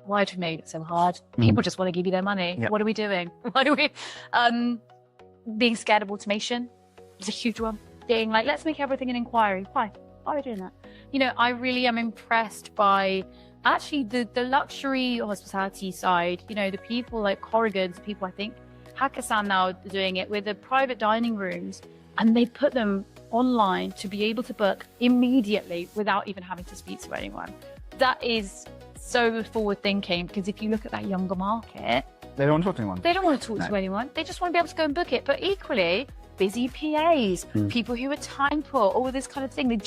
why do we make it so hard? People just want to give you their money. What are we doing? Why do we? Being scared of automation is a huge one. Being like, let's make everything an inquiry. Why are we doing that? You know, I really am impressed by actually the luxury hospitality side. You know, the people like Corrigan's, people I think Hakkasan now are doing it with the private dining rooms, and they put them online to be able to book immediately without even having to speak to anyone. That is so forward thinking, because if you look at that younger market, they don't want to talk to anyone. They don't want to talk to anyone. They just want to be able to go and book it. But equally, busy PAs, people who are time poor, all this kind of thing. We've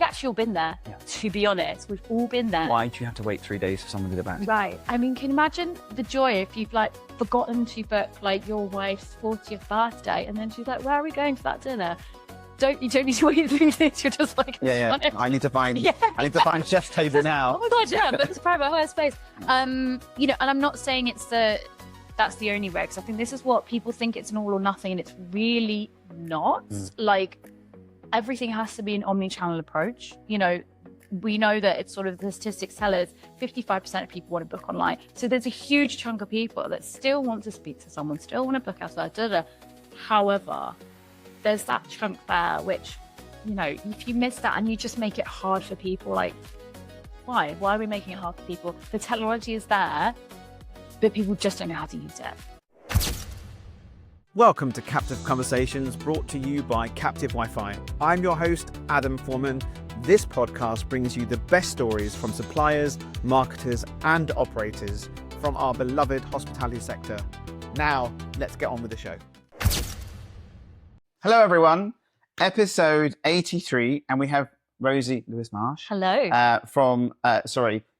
actually all been there. Yeah. To be honest, we've all been there. Why do you have to wait 3 days for someone to get back? Right. I mean, can you imagine the joy if you've like forgotten to book like your wife's 40th birthday, and then she's like, "Where are we going for that dinner?" You don't need to wait 3 days. You're just like, I need to find chef's table now. Oh my god, yeah, but it's private hire space. You know, and I'm not saying that's the only way, because I think this is what people think, it's an all or nothing, and it's really not. Like, everything has to be an omni-channel approach. You know, we know that it's sort of the statistics tell us 55% of people want to book online. So there's a huge chunk of people that still want to speak to someone, still want to book outside. However, there's that chunk there which, you know, if you miss that and you just make it hard for people, like, why are we making it hard for people? The technology is there, but people just don't know how to use it. Welcome to Captive Conversations, brought to you by Captive Wi-Fi. I'm your host, Adam Forman. This podcast brings you the best stories from suppliers, marketers, and operators from our beloved hospitality sector. Now, let's get on with the show. Hello, everyone. Episode 83, and we have Rosie Lewis-Marsh. Hello.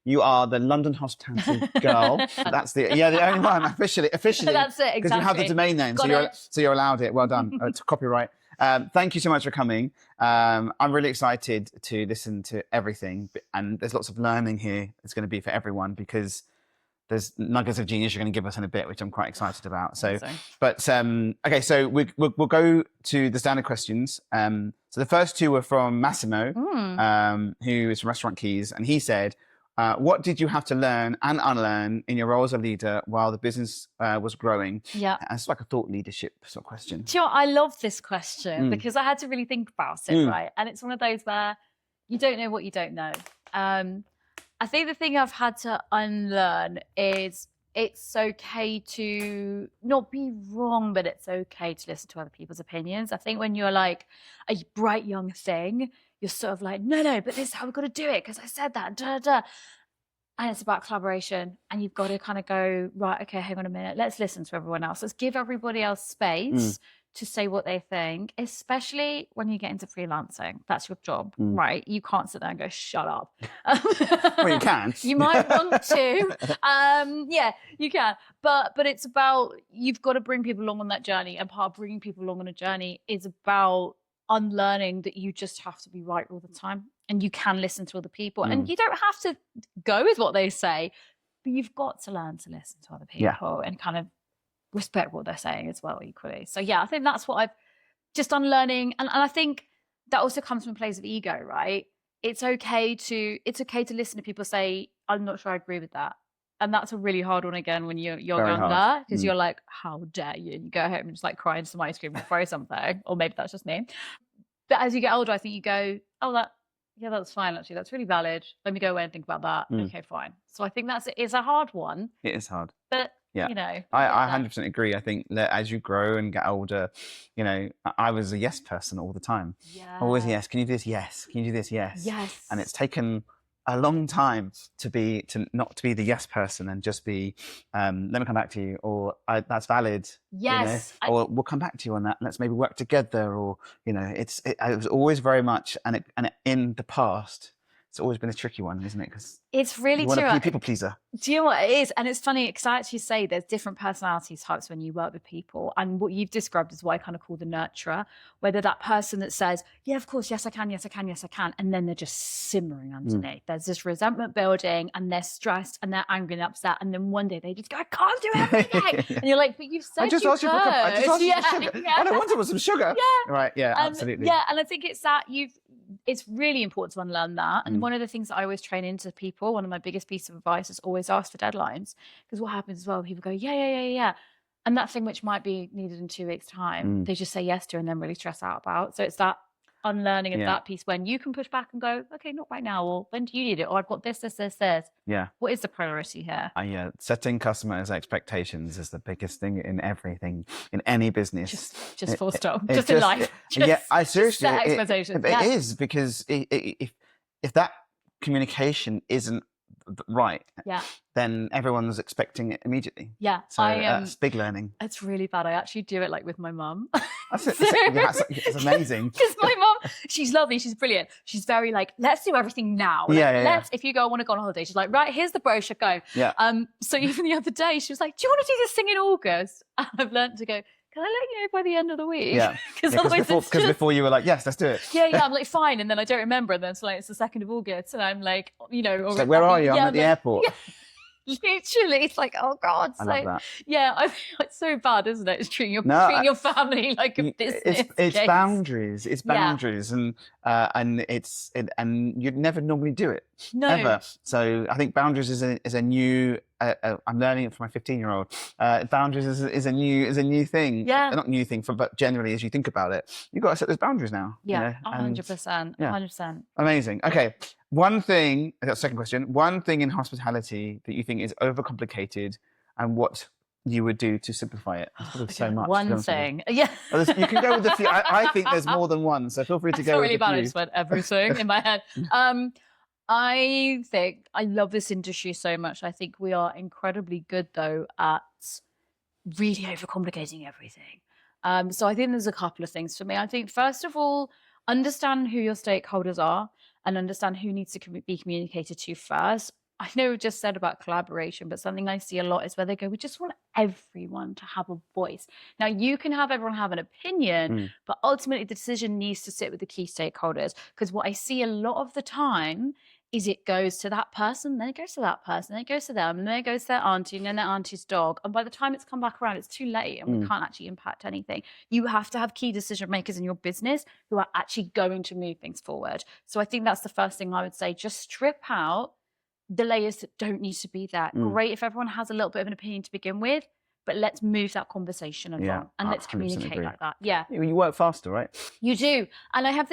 You are the London hospitality girl. That's the only one officially. That's it, exactly. Because you have the domain name, so you're allowed it. Well done. It's copyright. Thank you so much for coming. I'm really excited to listen to everything, and there's lots of learning here. It's going to be for everyone, because there's nuggets of genius you're going to give us in a bit, which I'm quite excited about. So we'll go to the standard questions. So the first two were from Massimo, who is from Restaurant Keys, and he said, what did you have to learn and unlearn in your role as a leader while the business was growing? Yeah. And it's like a thought leadership sort of question. Do you know what? I love this question because I had to really think about it, right? And it's one of those where you don't know what you don't know. I think the thing I've had to unlearn is it's okay to not be wrong, but it's okay to listen to other people's opinions. I think when you're like a bright young thing, you're sort of like, no, but this is how we've got to do it because I said that, And it's about collaboration, and you've got to kind of go, right, okay, hang on a minute. Let's listen to everyone else. Let's give everybody else space to say what they think, especially when you get into freelancing. That's your job, right? You can't sit there and go, shut up. Well, you can. You might want to. Yeah, you can. But it's about, you've got to bring people along on that journey. And part of bringing people along on a journey is about unlearning that you just have to be right all the time. And you can listen to other people. And you don't have to go with what they say, but you've got to learn to listen to other people and kind of respect what they're saying as well equally. So yeah, I think that's what I've just unlearning. And I think that also comes from a place of ego, right? It's okay to listen to people say, I'm not sure I agree with that. And that's a really hard one again when you're younger, because you're like, how dare you? And you go home and just like cry into some ice cream and throw something. Or maybe that's just me. But as you get older, I think you go, that's fine, actually. That's really valid. Let me go away and think about that. Okay, fine. So I think it's a hard one. It is hard. But, you know. I 100% agree. I think that as you grow and get older, you know, I was a yes person all the time. Yeah. Always yes. Can you do this? Yes. Can you do this? Yes. Yes. And it's taken a long time to not to be the yes person and just be, let me come back to you, or that's valid. Yes. You know? Or we'll come back to you on that. Let's maybe work together, or, you know, it was always very much, and in the past, it's always been a tricky one, isn't it? Because it's really you want to be a people pleaser. Do you know what it is? And it's funny, because I actually say there's different personality types when you work with people. And what you've described is what I kind of call the nurturer, whether that person that says, yeah, of course, yes, I can, yes, I can, yes, I can. And then they're just simmering underneath. There's this resentment building, and they're stressed and they're angry and upset. And then one day they just go, I can't do everything. And you're like, but you've said I just asked you for sugar. All I wanted was some sugar. Yeah. Right, yeah, absolutely. Yeah, and I think it's that it's really important to unlearn that. And one of the things that I always train into people, one of my biggest pieces of advice is always ask for deadlines. Because what happens as well, people go, yeah. And that thing which might be needed in 2 weeks' time, they just say yes to and then really stress out about. So it's that unlearning of that piece when you can push back and go, okay, not right now, or when do you need it? Or I've got this. Yeah. What is the priority here? Yeah, setting customers' expectations is the biggest thing in everything, in any business. Just full stop. Just in life. I seriously, set expectations. It is, because if that communication isn't right, then everyone's expecting it immediately. Yeah, so it's big learning. It's really bad. I actually do it like with my mum. It's amazing. Because my mum, she's lovely, she's brilliant. She's very like, let's do everything now. If you go, I want to go on holiday. She's like, right, here's the brochure, go. Yeah. So even the other day, she was like, do you want to do this thing in August? And I've learned to go, can I let you know by the end of the week? Yeah. Because before you were like, yes, let's do it. Yeah. I'm like, fine. And then I don't remember. And then it's like, it's the 2nd of August. And I'm like, it's like, where are you? I'm at the airport. Yeah. Literally, it's like, oh God. I love that. Yeah, I think it's so bad, isn't it? It's treating your family like a business. It's boundaries. It's boundaries, and you'd never normally do it. No. Ever. So I think boundaries is a new. I'm learning it from my 15-year-old. Boundaries is a new thing. Yeah. Not new thing, but generally, as you think about it, you've got to set those boundaries now. Yeah, 100%. 100%. Amazing. Okay. One thing, second question, one thing in hospitality that you think is overcomplicated and what you would do to simplify it. So much. One thing. Yeah. Well, you can go with a few. I think there's more than one, so feel free to go with really a bad. few. I just went everything in my head. I think I love this industry so much. I think we are incredibly good, though, at really overcomplicating everything. So I think there's a couple of things for me. I think, first of all, understand who your stakeholders are and understand who needs to be communicated to first. I know we've just said about collaboration, but something I see a lot is where they go, we just want everyone to have a voice. Now, you can have everyone have an opinion, but ultimately the decision needs to sit with the key stakeholders. Because what I see a lot of the time is it goes to that person, then it goes to that person, then it goes to them, and then it goes to their auntie, and then their auntie's dog. And by the time it's come back around, it's too late and we can't actually impact anything. You have to have key decision makers in your business who are actually going to move things forward. So I think that's the first thing I would say. Just strip out the layers that don't need to be there. Great if everyone has a little bit of an opinion to begin with, but let's move that conversation along and let's communicate like that. Yeah. You work faster, right? You do. And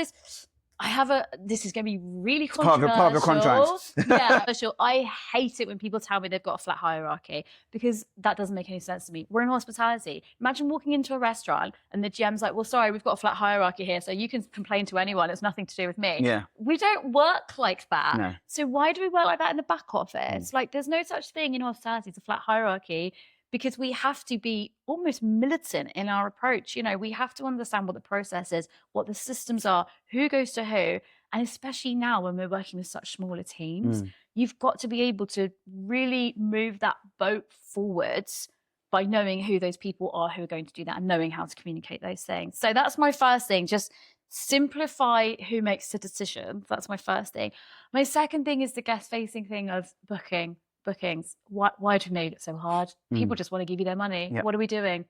this is going to be really controversial. Part of your contract. Yeah, I hate it when people tell me they've got a flat hierarchy, because that doesn't make any sense to me. We're in hospitality. Imagine walking into a restaurant and the GM's like, well, sorry, we've got a flat hierarchy here, so you can complain to anyone. It's nothing to do with me. Yeah. We don't work like that. No. So why do we work like that in the back office? Like, there's no such thing in hospitality as a flat hierarchy, because we have to be almost militant in our approach. You know, we have to understand what the process is, what the systems are, who goes to who. And especially now when we're working with such smaller teams, you've got to be able to really move that boat forwards by knowing who those people are who are going to do that and knowing how to communicate those things. So that's my first thing. Just simplify who makes the decision. That's my first thing. My second thing is the guest-facing thing of bookings. Why do we make it so hard? People just want to give you their money. What are we doing?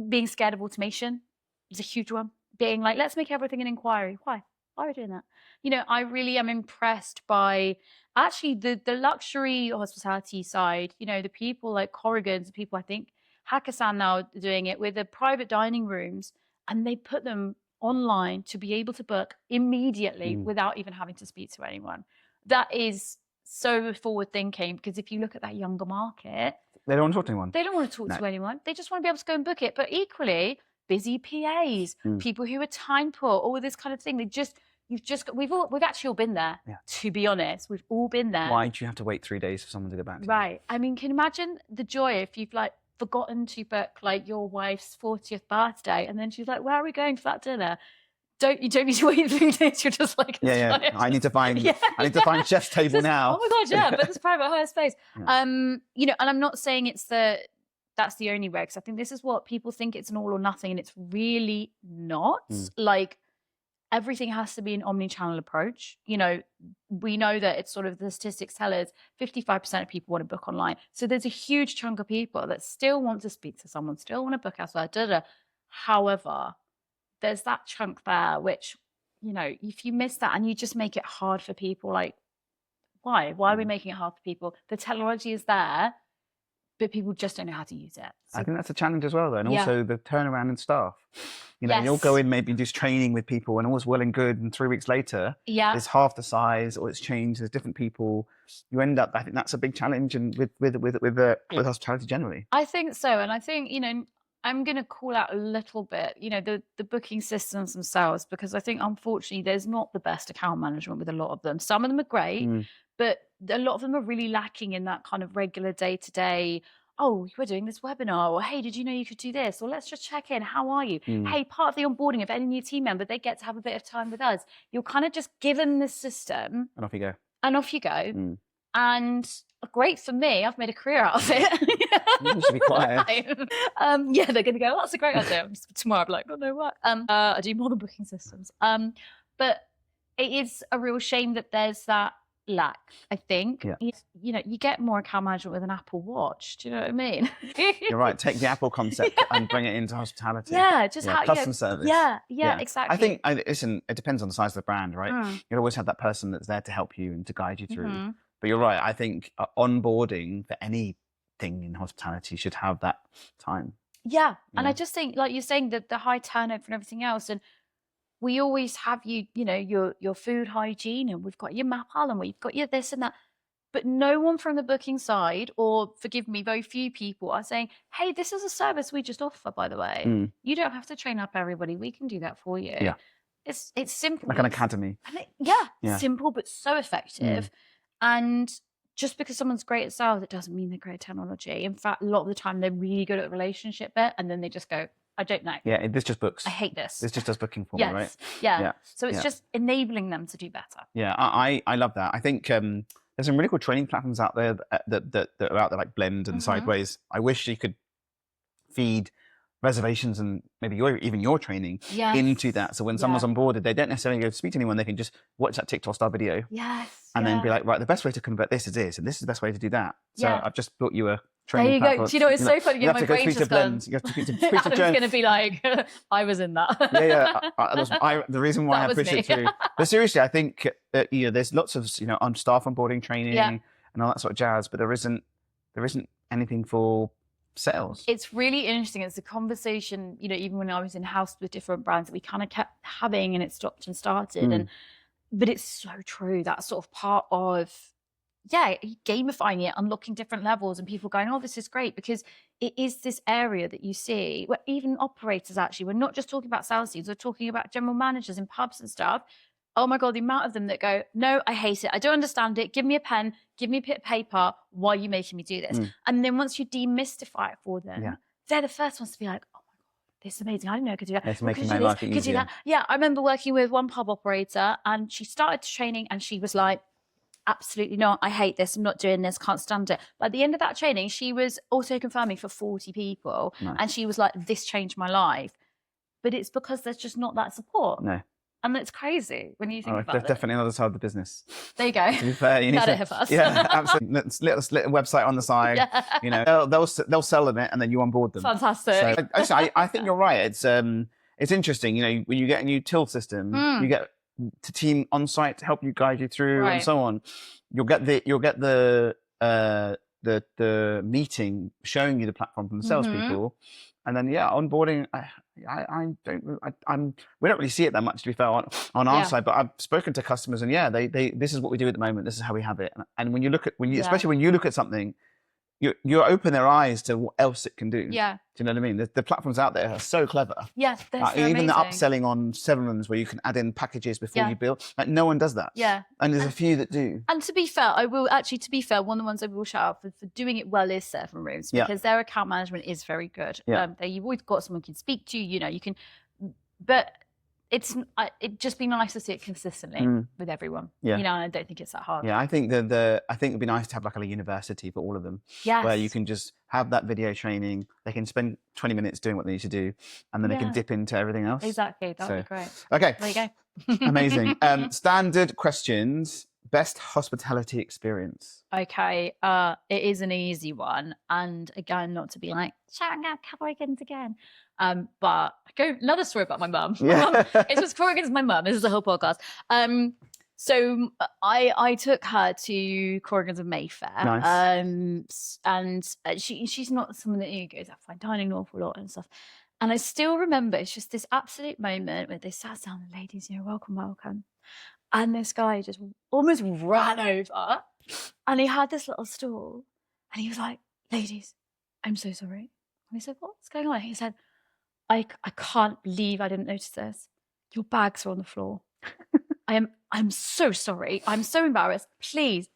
Being scared of automation is a huge one. Being like, let's make everything an inquiry. Why are we doing that? You know, I really am impressed by actually the luxury hospitality side. You know, the people like Corrigan's, the people, I think Hakkasan now are doing it with the private dining rooms, and they put them online to be able to book immediately without even having to speak to anyone. That is so forward thinking, because if you look at that younger market, they don't want to talk to anyone. They don't want to talk to anyone. They just want to be able to go and book it. But equally, busy PAs, people who are time poor, all this kind of thing. We've actually all been there. Yeah. To be honest, we've all been there. Why do you have to wait 3 days for someone to get back to you? Right. I mean, can you imagine the joy if you've like forgotten to book like your wife's 40th birthday, and then she's like, "Where are we going for that dinner?" You don't need to wait 3 days. You're just like, I need to find chef's table now. Oh my God, yeah, but it's private hire space. Yeah. You know, and I'm not saying that's the only way, because I think this is what people think, it's an all or nothing, and it's really not. Like, everything has to be an omni-channel approach. You know, we know that it's sort of, the statistics tell us 55% of people want to book online. So there's a huge chunk of people that still want to speak to someone, still want to book elsewhere. However, there's that chunk there which you know, if you miss that and you just make it hard for people, like, why are we making it hard for people? The technology is there, but people just don't know how to use it. I think that's a challenge as well, though. And Yeah. also the turnaround in staff. You know, Yes. you'll go in maybe and do training with people and all's well and good. And 3 weeks later, Yeah. it's half the size or it's changed. There's different people. You end up, I think that's a big challenge and with hospitality generally. I think so. And I think, you know, I'm going to call out a little bit, you know, the booking systems themselves, because I think, unfortunately, there's not the best account management with a lot of them. Some of them are great, but a lot of them are really lacking in that kind of regular day-to-day, oh, we're doing this webinar, or hey, did you know you could do this? Or let's just check in. How are you? Hey, part of the onboarding of any new team member, they get to have a bit of time with us. You're kind of just given this system. And off you go. And off you go. And great for me. I've made a career out of it. You should be quiet. Yeah, they're going to go, oh, that's a great idea. Tomorrow I'll be like, oh, no, what? I do modern booking systems. But it is a real shame that there's that lack, I think. Yeah. You know, you get more account management with an Apple Watch. Do you know what I mean? You're right. Take the Apple concept and bring it into hospitality. Yeah, just how customer service. Yeah, exactly. I think, listen, it depends on the size of the brand, right? You'll always have that person that's there to help you and to guide you through. But you're right. I think onboarding for anything in hospitality should have that time. Yeah. And I just think, like you're saying, that the high turnover and everything else, and we always have you know, your food hygiene, and we've got your MAPAL, and we've got your this and that. But no one from the booking side, or forgive me, very few people are saying, hey, this is a service we just offer, by the way. You don't have to train up everybody. We can do that for you. Yeah. It's simple. Like an academy. And simple, but so effective. And just because someone's great at sales, it doesn't mean they're great at technology. In fact, a lot of the time they're really good at the relationship bit, and then they just go, I don't know. Yeah, this just books. I hate this. This just does booking for me, right? Yeah. So it's just enabling them to do better. Yeah, I love that. I think there's some really cool training platforms out there that are out there, like Blend and Sideways. I wish you could feed reservations and maybe even your training into that. So when someone's onboarded, they don't necessarily go to speak to anyone. They can just watch that TikTok star video. And then be like, right, the best way to convert this is this, and this is the best way to do that. So I've just built you a training There you go. Do you know, it's so funny. You have to go speak to Blend. You have to speak to Adam's going to be like, I was in that. The reason why I push it through. But seriously, I think you know, there's lots of, you know, on staff onboarding training and all that sort of jazz, but there isn't anything for sales. It's really interesting. It's a conversation, you know, even when I was in house with different brands that we kind of kept having, and it stopped and started. But it's so true. That's sort of part of, gamifying it, unlocking different levels, and people going, oh, this is great, because it is this area that you see where even operators, actually, we're not just talking about sales teams, we're talking about general managers in pubs and stuff. Oh my God, the amount of them that go, no, I hate it. I don't understand it. Give me a pen, give me a bit of paper. Why are you making me do this? And then once you demystify it for them, they're the first ones to be like, oh my God, this is amazing. I didn't know I could do that. It's making my life easier. Could do that. Yeah, I remember working with one pub operator, and she started training and she was like, absolutely not. I hate this. I'm not doing this. Can't stand it. By the end of that training, she was also confirming for 40 people. And she was like, this changed my life. But it's because there's just not that support. No. And it's crazy when you think about it. Definitely another side of the business. There you go. To be fair, you need to have us. Yeah, absolutely. Little website on the side. You know, they'll sell them it, and then you onboard them. Fantastic. So, I think you're right. It's interesting. You know, when you get a new till system, you get to team on site to help you, guide you through, and so on. You'll get the meeting showing you the platform from the salespeople. And then onboarding. We don't really see it that much, to be fair, on our side. But I've spoken to customers, and they this is what we do at the moment. This is how we have it. And when you look at especially when you look at something, you open their eyes to what else it can do. Yeah. Do you know what I mean? The platforms out there are so clever. Yes, they're so even amazing. the upselling on 7-rooms where you can add in packages before you build. Like, no one does that. Yeah. And there's a few that do. And to be fair, one of the ones I will shout out for doing it well is 7-rooms, because their account management is very good. Yeah. You've always got someone you can speak to, you know, you can, but it'd just be nice to see it consistently with everyone. Yeah. You know, and I don't think it's that hard. Yeah, I think it'd be nice to have like a university for all of them. Yes. Where you can just have that video training. They can spend 20 minutes doing what they need to do, and then they can dip into everything else. Exactly. That would be great. Okay. There you go. Amazing. Standard questions. best hospitality experience. Okay, it is an easy one, and again, not to be like shouting out Corrigans again, but another story about my mum. Yeah. It's just Corrigans, my mum. This is the whole podcast. So I took her to Corrigans of Mayfair, Nice. and she's not someone that goes out fine dining an awful lot and stuff. And I still remember it's just this absolute moment where they sat down, the ladies, welcome, welcome. And this guy just almost ran over, and he had this little stool, and he was like, ladies, I'm so sorry. And we said, what's going on? He said, I can't believe I didn't notice this. Your bags are on the floor. I'm so sorry. I'm so embarrassed. Please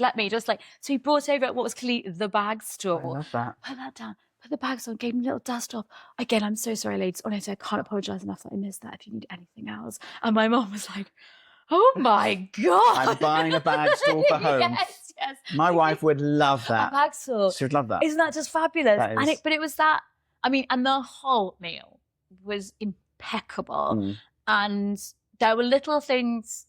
let me just so he brought over what was clearly the bag store. I love that. Put that down. Put the bags on. Gave him a little dust off. Again, I'm so sorry, ladies. Honestly, I can't apologise enough that I missed that. If you need anything else. And my mom was like, oh my God. I'm buying a bag store for home. Yes. My wife would love that. A bag store. She would love that. Isn't that just fabulous? That is. But it was that, and the whole meal was impeccable. And there were little things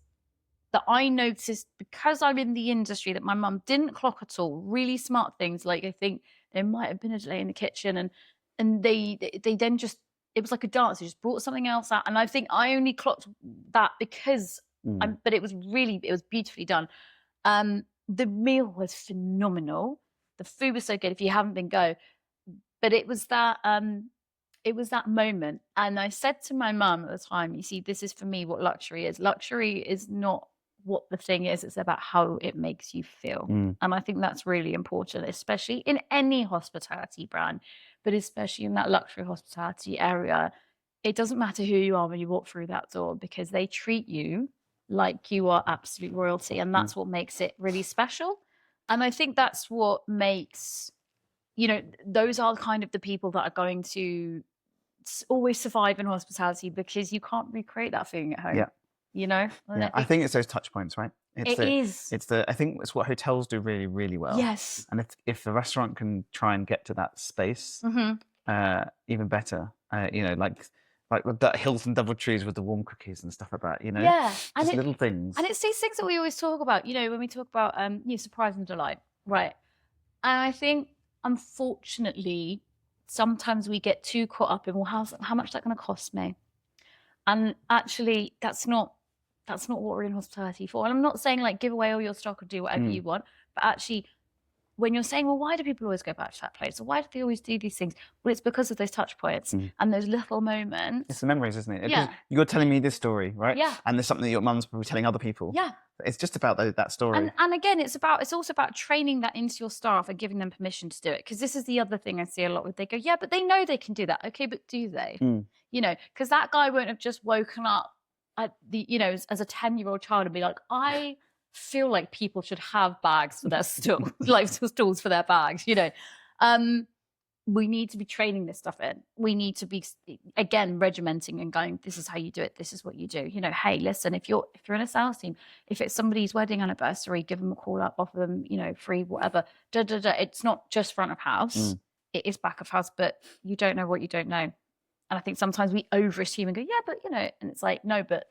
that I noticed because I'm in the industry that my mum didn't clock at all. Really smart things. Like, I think there might have been a delay in the kitchen, and they then just, it was like a dance. They just brought something else out. And I think I only clocked that because but it was beautifully done. The meal was phenomenal. The food was so good. If you haven't been, go. But it was that moment. And I said to my mum at the time, you see, this is for me what luxury is. Luxury is not what the thing is. It's about how it makes you feel. And I think that's really important, especially in any hospitality brand, but especially in that luxury hospitality area. It doesn't matter who you are when you walk through that door, because they treat you like you are absolute royalty. And that's what makes it really special. And I think that's what makes, those are kind of the people that are going to always survive in hospitality, because you can't recreate that feeling at home. Yeah. I think it's those touch points, right? I think it's what hotels do really, really well. Yes. And if the restaurant can try and get to that space, even better. Like that Hilton DoubleTrees with the warm cookies and stuff like that, Yeah. Just little things. And it's these things that we always talk about, when we talk about surprise and delight, right? And I think, unfortunately, sometimes we get too caught up in, well, how much is that going to cost me? And actually, that's not what we're in hospitality for. And I'm not saying give away all your stock or do whatever you want, but actually, when you're saying, well, why do people always go back to that place? Or why do they always do these things? Well, it's because of those touch points and those little moments. It's the memories, isn't it? Yeah. You're telling me this story, right? Yeah. And there's something that your mum's probably telling other people. Yeah. It's just about that story. And again, it's also about training that into your staff and giving them permission to do it. Because this is the other thing I see a lot with, they go, yeah, but they know they can do that. Okay, but do they? Because that guy won't have just woken up at as a 10-year-old child and be like, I feel like people should have bags for their stool, stools for their bags. We need to be training this stuff in. We need to be, again, regimenting and going, this is how you do it. This is what you do. Hey, listen, if you're in a sales team, if it's somebody's wedding anniversary, give them a call up, offer them, free, whatever. It's not just front of house. It is back of house, but you don't know what you don't know. And I think sometimes we overassume and go, yeah, but, and it's like, no, but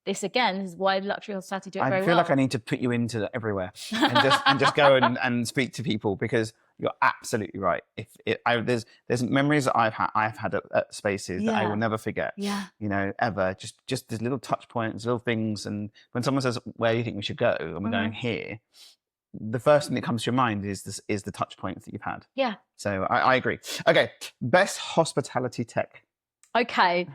this again is why luxury hospitality do it very well. I feel like I need to put you into everywhere and just go and speak to people, because you're absolutely right. There's memories that I've had at spaces that I will never forget. Yeah. Ever. Just these little touch points, little things. And when someone says, where do you think we should go? And we're going here, the first thing that comes to your mind is the touch points that you've had. Yeah. So I agree. Okay. Best hospitality tech. Okay.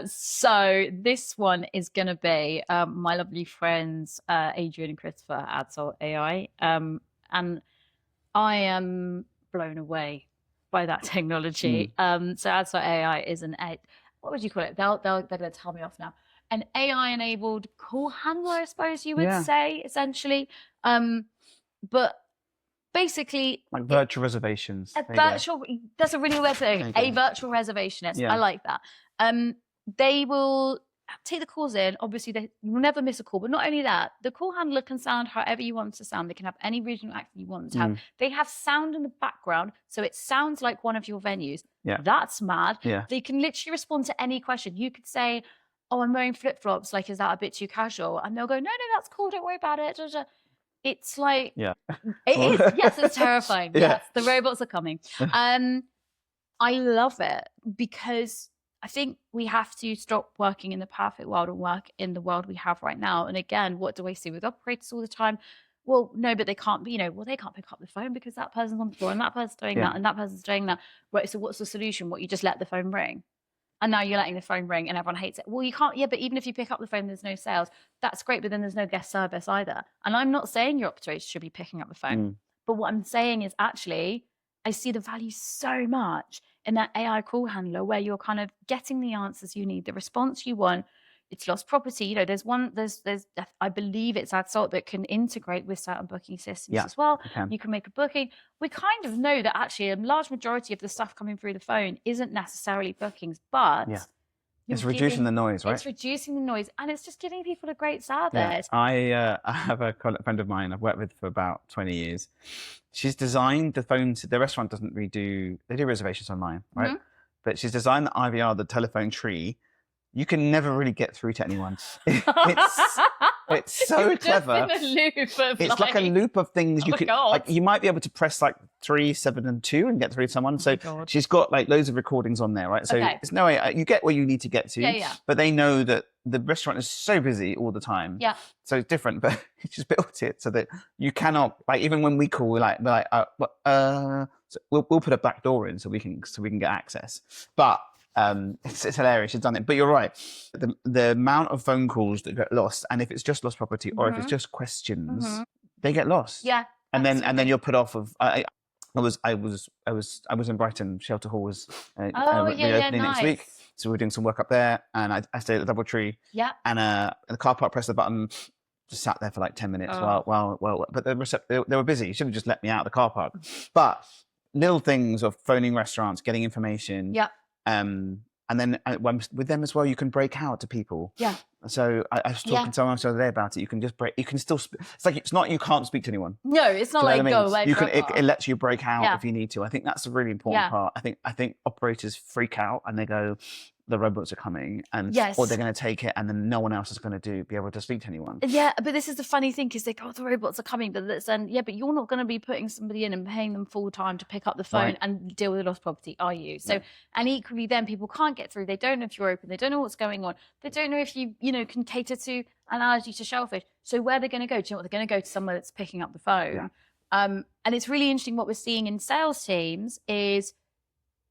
So this one is going to be my lovely friends Adrian and Christopher at Adult AI, and I am blown away by that technology. So Adult AI is what would you call it? They're going to tell me off now. An AI-enabled call handler, I suppose you would say, essentially. But basically, like virtual reservations. That's a really weird thing. A virtual reservationist. I like that. They will take the calls in. Obviously, you will never miss a call. But not only that, the call handler can sound however you want it to sound. They can have any regional accent you want to have. They have sound in the background, so it sounds like one of your venues. Yeah. That's mad. Yeah. They can literally respond to any question. You could say, oh, I'm wearing flip-flops, like, is that a bit too casual? And they'll go, no, that's cool, don't worry about it. It's like, Yeah. it is. Yes, it's terrifying. Yeah. Yes, the robots are coming. I love it because I think we have to stop working in the perfect world and work in the world we have right now. And again, what do I see with operators all the time? Well, no, but they can't be, they can't pick up the phone because that person's on the floor and that person's doing that and that person's doing that. Right. So what's the solution? What, you just let the phone ring? And now you're letting the phone ring and everyone hates it. Well, you can't. Yeah, but even if you pick up the phone, there's no sales. That's great, but then there's no guest service either. And I'm not saying your operator should be picking up the phone. But what I'm saying is actually, I see the value so much in that AI call handler where you're kind of getting the answers you need, the response you want. It's lost property. There's I believe it's Adsalt that can integrate with certain booking systems as well. You can make a booking. We kind of know that actually a large majority of the stuff coming through the phone isn't necessarily bookings, but it's reducing the noise, right? It's reducing the noise, and it's just giving people a great service. I have a friend of mine I've worked with for about 20 years. She's designed the phone. The restaurant doesn't they do reservations online, right? But she's designed the IVR, the telephone tree. You can never really get through to anyone. It's so clever. Just in a loop of it's like a loop of things. You might be able to press like 3, 7, and 2 and get through to someone. So she's got like loads of recordings on there, right? So there's no way you get where you need to get to. But they know that the restaurant is so busy all the time. Yeah. So it's different, but he just built it so that you cannot, like, even when we call, we're like, so we'll put a back door in so we can get access. But it's hilarious. She's done it, but you're right. The amount of phone calls that get lost, and if it's just lost property or if it's just questions, they get lost. Yeah, and then you're put off of. I was in Brighton. Shelter Hall was reopening next week, so we're doing some work up there, and I stayed at the DoubleTree. Yeah, and the car park, pressed the button, just sat there for like 10 minutes. Well, but they were busy. You should have just let me out of the car park. But little things of phoning restaurants, getting information. Yeah. And then with them as well, you can break out to people. Yeah. So I was talking to someone the other day about it. You can just break. You can still. It's not you can't speak to anyone. No, it's not like go away. It lets you break out if you need to. I think that's a really important part. I think operators freak out and they go, the robots are coming, and or they're going to take it, and then no one else is going to be able to speak to anyone. Yeah, but this is the funny thing, because they go, the robots are coming, but then but you're not going to be putting somebody in and paying them full time to pick up the phone and deal with the lost property, are you? So, and equally, then people can't get through. They don't know if you're open. They don't know what's going on. They don't know if you can cater to an allergy to shellfish. So where they're going to go? Do you know what? They're going to go to somewhere that's picking up the phone. Yeah. And it's really interesting what we're seeing in sales teams is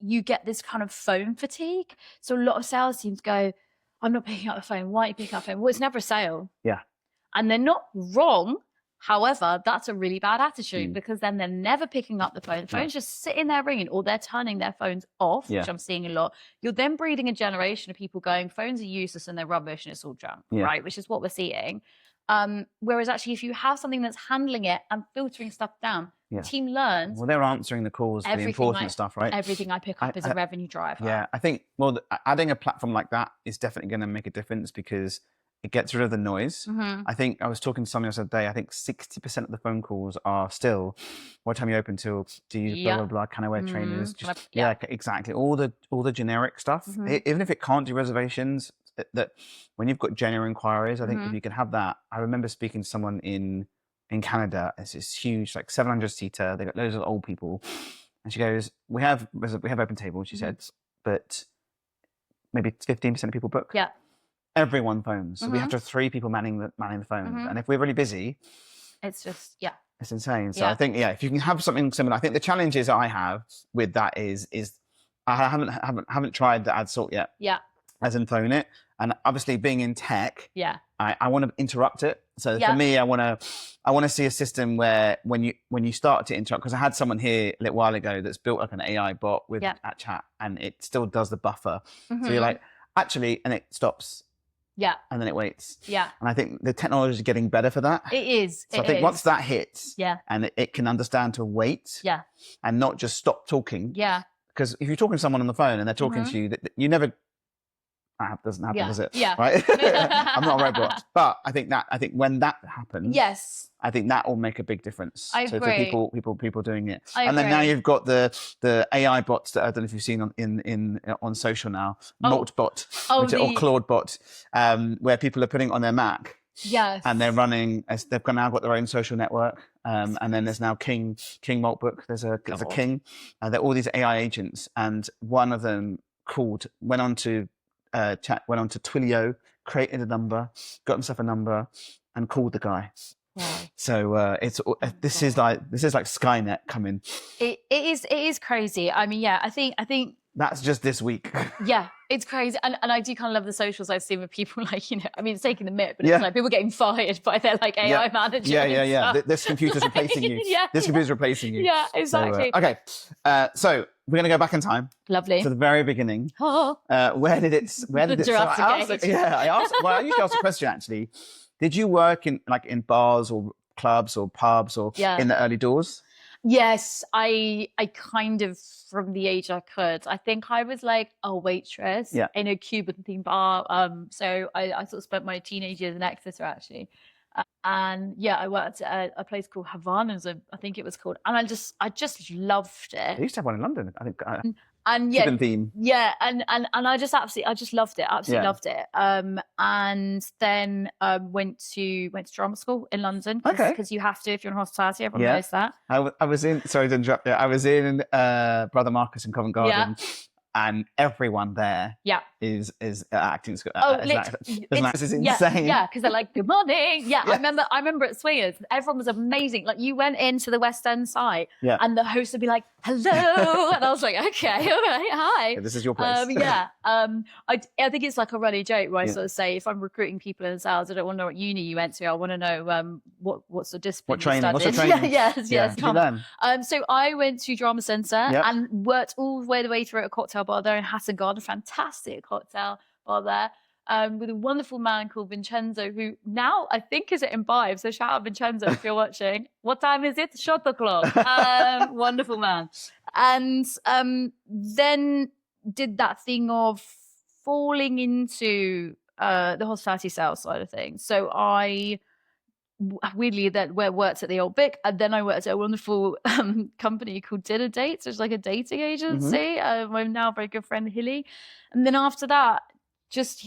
you get this kind of phone fatigue. So a lot of sales teams go, I'm not picking up the phone. Why are you picking up the phone? Well, it's never a sale. Yeah. And they're not wrong. However, that's a really bad attitude because then they're never picking up the phone. The phone's just sitting there ringing, or they're turning their phones off, which I'm seeing a lot. You're then breeding a generation of people going, phones are useless and they're rubbish and it's all junk, right? Which is what we're seeing. Whereas actually, if you have something that's handling it and filtering stuff down, the team learns. Well, they're answering the calls for the important stuff, right? Everything I pick up is a revenue driver. Yeah, I think adding a platform like that is definitely going to make a difference because it gets rid of the noise. I think I was talking to someone the other day. I think 60% of the phone calls are still, what time are you open till? Do you blah blah blah? Can I wear trainers? Just, exactly. All the generic stuff. Even if it can't do reservations, that when you've got genuine inquiries, I think if you can have that. I remember speaking to someone in Canada. It's this huge, like 700-seater. They got loads of old people, and she goes, "We have open table." She said, but maybe 15% of people book. Yeah. Everyone phones, so we have to have 3 people manning the phones, and if we're really busy, it's just it's insane. So I think if you can have something similar, I think the challenges I have with that is I haven't tried the Adsalt yet. Yeah. As in phone it, and obviously being in tech, I want to interrupt it. So for me, I want to see a system where when you start to interrupt, because I had someone here a little while ago that's built like an AI bot with at chat, and it still does the buffer. So you're like, actually, and it stops. Yeah. And then it waits. Yeah. And I think the technology is getting better for that. It is. So I think once that hits, and it can understand to wait, and not just stop talking. Yeah. Because if you're talking to someone on the phone and they're talking to you, you never That doesn't happen, Yeah. does it? Yeah. Right. I'm not a robot. But I think when that happens, Yes. I think that will make a big difference. I So agree. for people doing it. I And then now agree. you've got the AI bots that I don't know if you've seen on social now, Maltbot, or Claudebot, where people are putting it on their Mac. Yes. And they're running, they've now got their own social network. And then there's now King Maltbook. There's a King. They're all these AI agents. And one of them went on to Twilio, created a number, got himself a number, and called the guy. Wow. So this is like Skynet coming. It is crazy. I mean, yeah, I think that's just this week. Yeah, it's crazy. And I do kind of love the socials I've seen with people like, I mean, it's taking the mitt, but it's like people getting fired by their like AI manager. Yeah. This computer's replacing you. This computer's replacing you. Yeah, exactly. So, okay. So we're going to go back in time. Lovely. To the very beginning. Oh. Where did it? Jurassic Age. I usually ask a question actually. Did you work in bars or clubs or pubs or in the early doors? Yes, I kind of, from the age I could. I think I was like a waitress in a Cuban themed bar. So I sort of spent my teenage years in Exeter actually. And I worked at a place called Havana's, I think it was called. And I just loved it. They used to have one in London, I think. And Cuban theme. Yeah, and I just loved it. Absolutely loved it. And then went to drama school in London because you have to if you're in hospitality. Everyone knows that. I was in. Sorry to interrupt you. I was in Brother Marcus in Covent Garden. And everyone there is acting school. This is insane. Yeah, because they're like, good morning. Yeah, I remember at Swingers, everyone was amazing. Like you went into the West End site and the host would be like, hello. And I was like, okay, all right, hi. Yeah, this is your place. I think it's like a running joke where I sort of say, if I'm recruiting people in sales, I don't want to know what uni you went to. I want to know what's the discipline What's your training? Yes. Did you learn? So I went to Drama Centre and worked all the way through at a cocktail bar there in Hatton Garden, fantastic cocktail bar there, with a wonderful man called Vincenzo, who now I think is at Imbibe. So shout out Vincenzo if you're watching. What time is it? Shot o'clock. Wonderful man. And then did that thing of falling into the hospitality sales side of things. So I weirdly worked at the Old Vic, and then I worked at a wonderful company called Dinner Dates, which is like a dating agency. My now very good friend Hilly, and then after that, just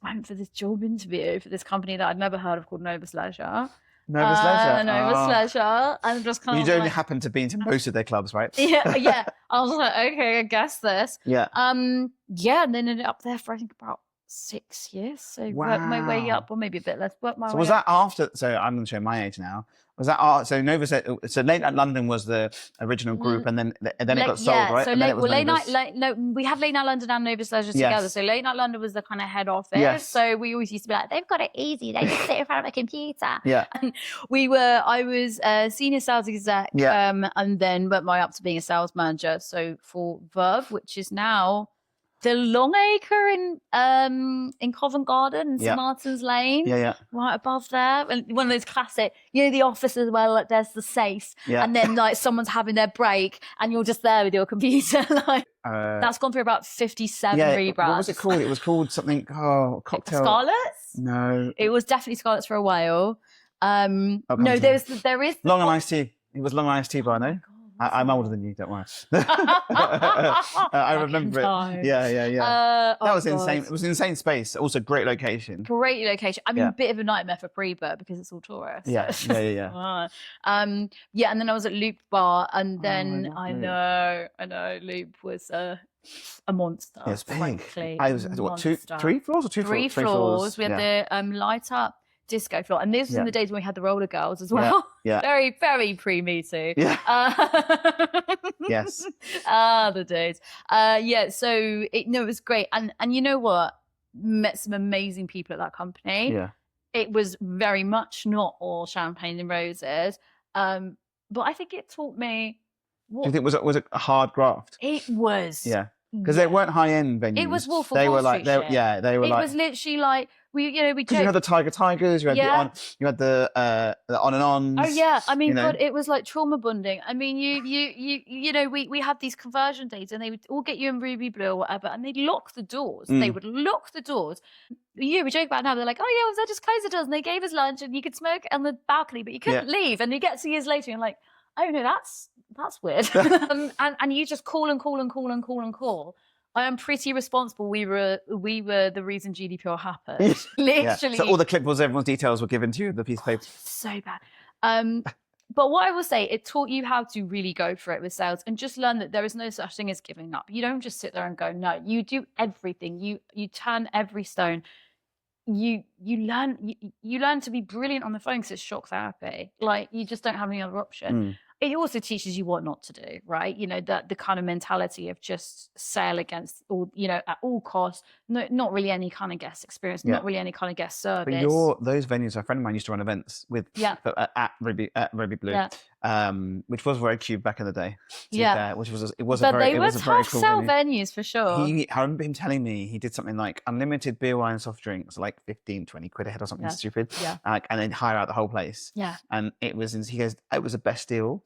went for this job interview for this company that I'd never heard of called Novus Leisure. Novus Leisure. Novus Leisure, and just kind of. You don't happen to be into most of their clubs, right? Yeah. I was like, okay, I guess this. Yeah. And then ended up there for I think about 6 years. So worked my way up, or maybe a bit less. So was that after? So I'm going to show my age now. Was that so Novus? So Late Night London was the original group, and then it got sold, right? So Late Night, we have Late Night London and Novus Leisure together. So Late Night London was the kind of head office. Yes. So we always used to be like, they've got it easy. They just sit in front of a computer. Yeah. And I was a senior sales exec, and then went up to being a sales manager. So for Verve, which is now the Longacre in Covent Garden, St Martin's Lane, right above there, and one of those classic, the office as well. Like there's the safe, and then like someone's having their break, and you're just there with your computer. Like that's gone through about 57 rebrands. What was it called? It was called something. Oh, cocktail. Scarlett's? No, it was definitely Scarlett's for a while. No, there is Long and Iced Tea. It was Long and Iced Tea bar, no? I'm older than you, don't worry. I remember it. Yeah. That was insane. It was an insane space. Also, great location. Great location. I mean, a bit of a nightmare for pre-book because it's all tourists. Yeah. And then I was at Loop Bar, and then I know Loop was a monster. Yeah, it's big. Frankly, I was three floors or two Three floors. We had the light up disco floor, and this was in the days when we had the roller girls as well. Yeah. Very, very pre-Me Too. Yeah. Yes. The days. So it was great, and you know what? Met some amazing people at that company. Yeah. It was very much not all champagne and roses, but I think it taught me. Do you think was it a hard graft? It was. Yeah. Because they weren't high-end venues. It was Wolf of They Wall were like, Street shit. they were It like. was literally like we Because you had the Tigers, you had you had the on and ons. Oh yeah, I mean, you know? God, it was like trauma bonding. I mean, you know, we had these conversion days, and they would all get you in Ruby Blue or whatever, and they'd lock the doors. They would lock the doors. We joke about it now. They're like, oh yeah, well, they just closed the doors, and they gave us lunch, and you could smoke on the balcony, but you couldn't leave. And you get 2 years later, and you're like, oh no, that's weird. And you just call and call and call and call and call. I am pretty responsible. We were the reason GDPR happened. Literally. So all the clipboards, everyone's details were given to you, the piece of paper. So bad. But what I will say, it taught you how to really go for it with sales, and just learn that there is no such thing as giving up. You don't just sit there and go, no, you do everything. You turn every stone. You learn to be brilliant on the phone because it's shock therapy. Like, you just don't have any other option. It also teaches you what not to do, right? You know, that the kind of mentality of just sale against all, you know, at all costs, not really any kind of guest experience, not really any kind of guest service. But those venues, a friend of mine used to run events with at Ruby Blue, which was very cute back in the day. Which was it was but a very they it were was a very tough cool sell venue. venues for sure. I remember him telling me he did something like unlimited beer, wine, and soft drinks, like 15, 20 quid a head or something stupid. And then hire out the whole place. And it was, he goes, it was the best deal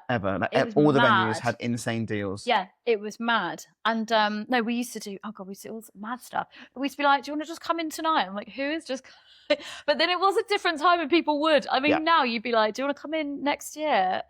ever. Like, all the venues had insane deals. Yeah, it was mad. And no, we used to do, oh God, we used to do all this mad stuff. But we used to be like, do you want to just come in tonight? I'm like, who is just But then it was a different time and people would. I mean, now you'd be like, do you want to come in next year?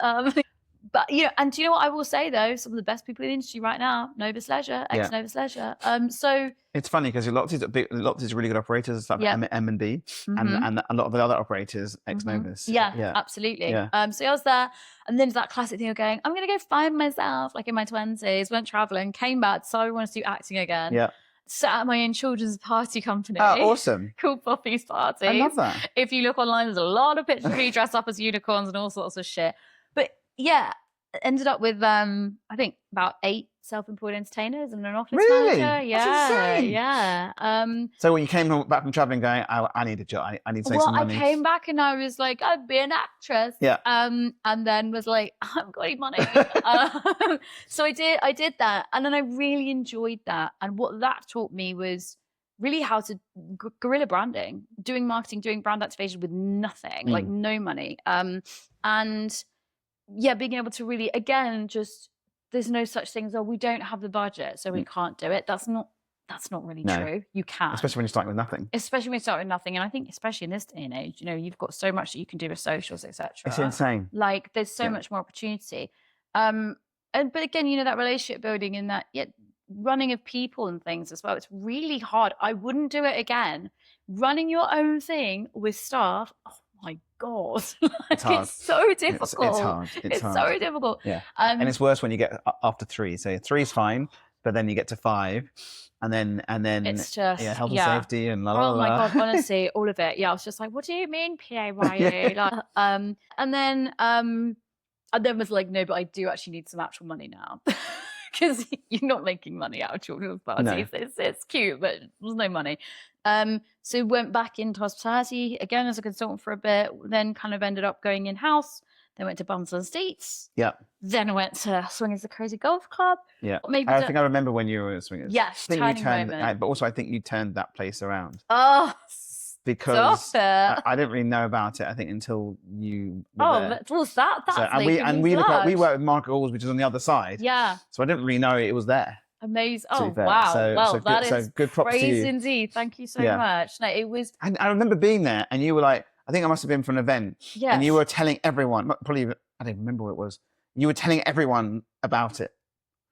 But, you know, and do you know what I will say, though? Some of the best people in the industry right now, Novus Leisure, ex-Novus Leisure. So it's funny because a lot of these really good operators, like M&B, and a lot of the other operators, ex-Novus. Yeah, absolutely. So I was there, and then that classic thing of going, I'm going to go find myself, like in my 20s, went traveling, came back, decided I wanted to do acting again. Sat at my own children's party company. Oh, awesome. Called Poppy's Party. I love that. If you look online, there's a lot of pictures of me dressed up as unicorns and all sorts of shit. But yeah, ended up with, I think, about 8 self-employed entertainers and an office manager. That's insane. Yeah. So when you came back from traveling going, I need a job, I need to make some money. I came back and I was like, I'd be an actress. And then was like, I haven't got any money. So I did that. And then I really enjoyed that. And what that taught me was really how to guerrilla branding, doing marketing, doing brand activation with nothing, like no money. And yeah, being able to really, again, just, there's no such thing as, oh, we don't have the budget, so we can't do it. That's not really true. You can. Especially when you're starting with nothing. Especially when you start with nothing. And I think, especially in this day and age, you know, you've got so much that you can do with socials, etc. It's insane. Like, there's so much more opportunity. But again, you know, that relationship building and that running of people and things as well, it's really hard. I wouldn't do it again. Running your own thing with staff, oh my God. It's hard. It's so difficult. It's hard. It's hard. So difficult. Yeah. And it's worse when you get after 3. So 3 is fine, but then you get to 5, and then it's just health and safety and la la la. Oh my God, honestly, all of it. Yeah, I was just like, what do you mean PAYE? Like, and then was like, no, but I do actually need some actual money now. Because you're not making money out of children's parties. No. It's cute, but there's no money. So went back into hospitality again as a consultant for a bit, then kind of ended up going in-house, then went to Bums on Seats. Then went to Swingers the Crazy Golf Club. Maybe I think I remember when you were at Swingers. Yes, I think moment. But also I think you turned that place around. Oh, because I didn't really know about it, I think, until you were there. Well, that's we worked with Market Halls, which is on the other side. So I didn't really know it was there. Amazing. Oh, wow. That is good props to you. Indeed. Thank you so much. No, it was... And I remember being there, and you were like, I think I must have been for an event. And you were telling everyone, probably, I don't even remember what it was. You were telling everyone about it.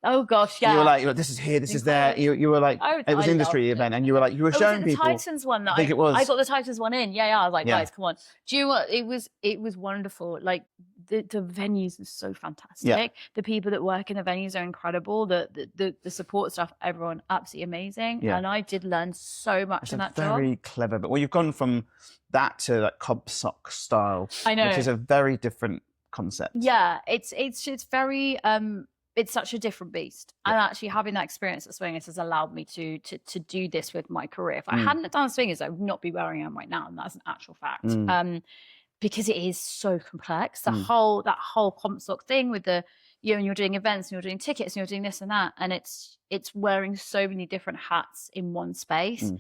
Oh gosh, yeah. You were like, this is here, this is there. You were like, it was an industry event, and you were like, you were showing people. Was it the Titans one that I think it was. I got the Titans one in. Yeah. I was like, guys, come on. Do you know what? It was wonderful. Like the venues are so fantastic. The people that work in the venues are incredible. The support staff, everyone absolutely amazing. And I did learn so much in that job. Very clever. But you've gone from that to like comp sock style. I know. Which is a very different concept. Yeah, it's very it's such a different beast. And actually having that experience at Swingers has allowed me to do this with my career. If I hadn't done Swingers, I would not be where I am right now. And that's an actual fact. Because it is so complex. That whole comp stock thing with the, and you're doing events and you're doing tickets and you're doing this and that, and it's wearing so many different hats in one space.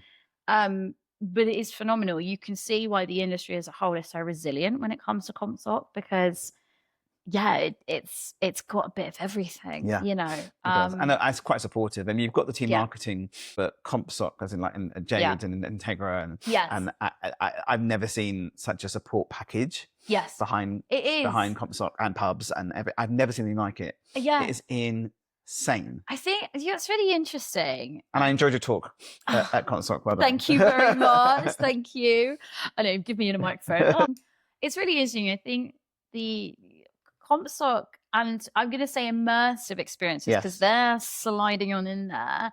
But it is phenomenal. You can see why the industry as a whole is so resilient when it comes to CompSoc, because it's got a bit of everything. It does. And it's quite supportive. And you've got the team marketing, but CompSoc, as in like Jade and Integra, and I've never seen such a support package. Behind CompSoc and pubs and I've never seen anything like it. It is insane. I think it's really interesting. And I enjoyed your talk at CompSoc. Well done. Thank you very much. Thank you. I know, give me a microphone. It's really interesting. I think the CompSoc, and I'm going to say immersive experiences, because they're sliding on in there.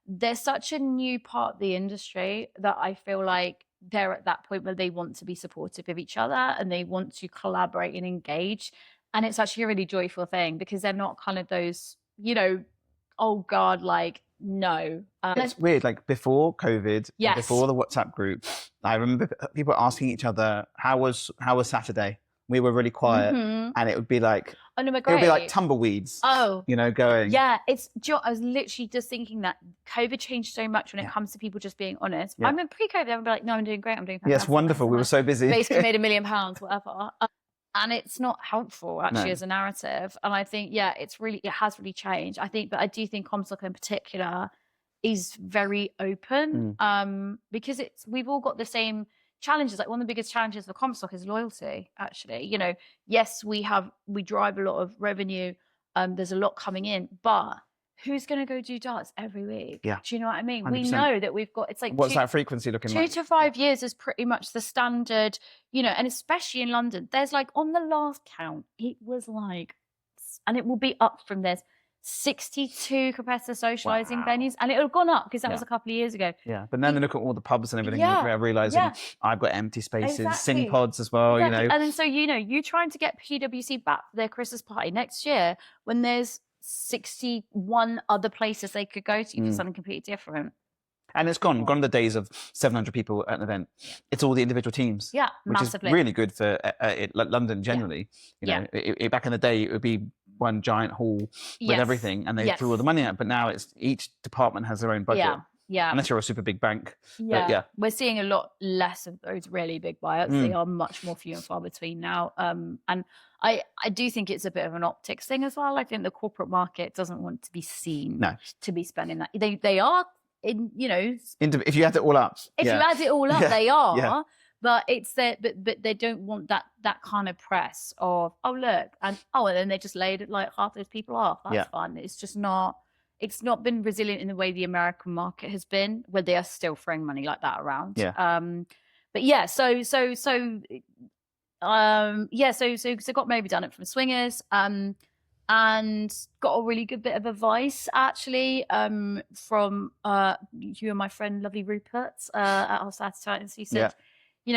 They're such a new part of the industry that I feel like they're at that point where they want to be supportive of each other and they want to collaborate and engage. And it's actually a really joyful thing, because they're not kind of those, oh God, like, no. It's weird, like before COVID, before the WhatsApp group, I remember people asking each other, how was Saturday? We were really quiet, and it would be like, it would be like tumbleweeds. Going. Yeah, I was literally just thinking that COVID changed so much when it comes to people just being honest. I mean, pre-COVID, I would be like, no, I'm doing great. I'm doing fantastic. Yes, wonderful. We were so busy. Basically made £1 million, whatever. And it's not helpful actually as a narrative. And I think, it has really changed. But I do think CompSoc in particular is very open, because we've all got the same challenges. Like one of the biggest challenges for CompSoc is loyalty, actually. Yes, we drive a lot of revenue. There's a lot coming in, but who's going to go do darts every week? Yeah. Do you know what I mean? 100%. We know that we've got, it's like, what's that frequency looking like? 2 to 5 years is pretty much the standard, and especially in London, there's like, on the last count, it was like, and it will be up from this, 62 competitor socializing venues, and it would have gone up because that was a couple of years ago. But then they look at all the pubs and everything, realizing I've got empty spaces, sing pods as well. And then so you trying to get PwC back for their Christmas party next year when there's 61 other places they could go to for something completely different. And it's gone the days of 700 people at an event. It's all the individual teams. Which massively. Is really good for London generally. Back in the day, it would be one giant hall with everything, and they threw all the money out. But now it's each department has their own budget. Unless you're a super big bank. But we're seeing a lot less of those really big buyouts. They are much more few and far between now. And I do think it's a bit of an optics thing as well. I think the corporate market doesn't want to be seen to be spending that. They are if you add it all up. If you add it all up, they are. But it's that, but they don't want that kind of press of, oh look, and then they just laid it like half those people off. That's fun. It's just not. It's not been resilient in the way the American market has been, where they are still throwing money like that around. So got maybe done it from Swingers, and got a really good bit of advice actually from you and my friend lovely Rupert at our Saturday Titans. He said,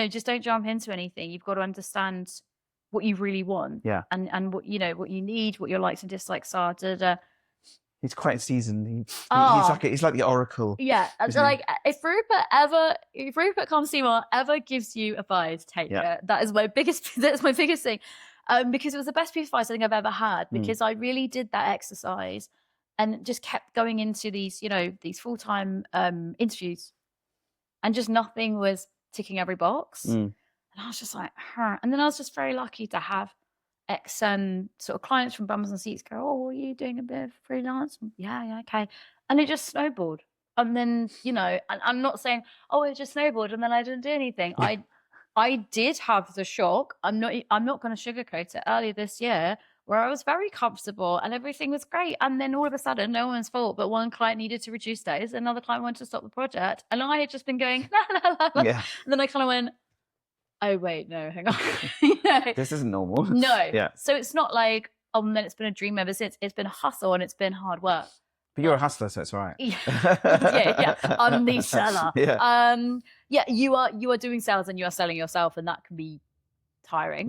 just don't jump into anything. You've got to understand what you really want, and what what you need, what your likes and dislikes are. He's quite seasoned. He's like the oracle. Like if Rupert Consumer ever gives you advice, take it. That's my biggest thing. Because it was the best piece of advice I think I've ever had, because I really did that exercise and just kept going into these, these full-time interviews, and just nothing was ticking every box. And I was just like, And then I was just very lucky to have sort of clients from Bums and Seats go, oh, are you doing a bit of freelance? Yeah, okay. And it just snowballed. And then, and I'm not saying, oh, it just snowballed and then I didn't do anything. I did have the shock. I'm not going to sugarcoat it, earlier this year, where I was very comfortable and everything was great. And then all of a sudden, no one's fault, but one client needed to reduce days, another client wanted to stop the project. And I had just been going, la, la, la, la. And then I kind of went, oh, wait, no, hang on. This isn't normal. No. So it's not like, then it's been a dream ever since. It's been a hustle and it's been hard work. But you're a hustler, so it's all right. I'm the seller. You are doing sales and you are selling yourself, and that can be tiring.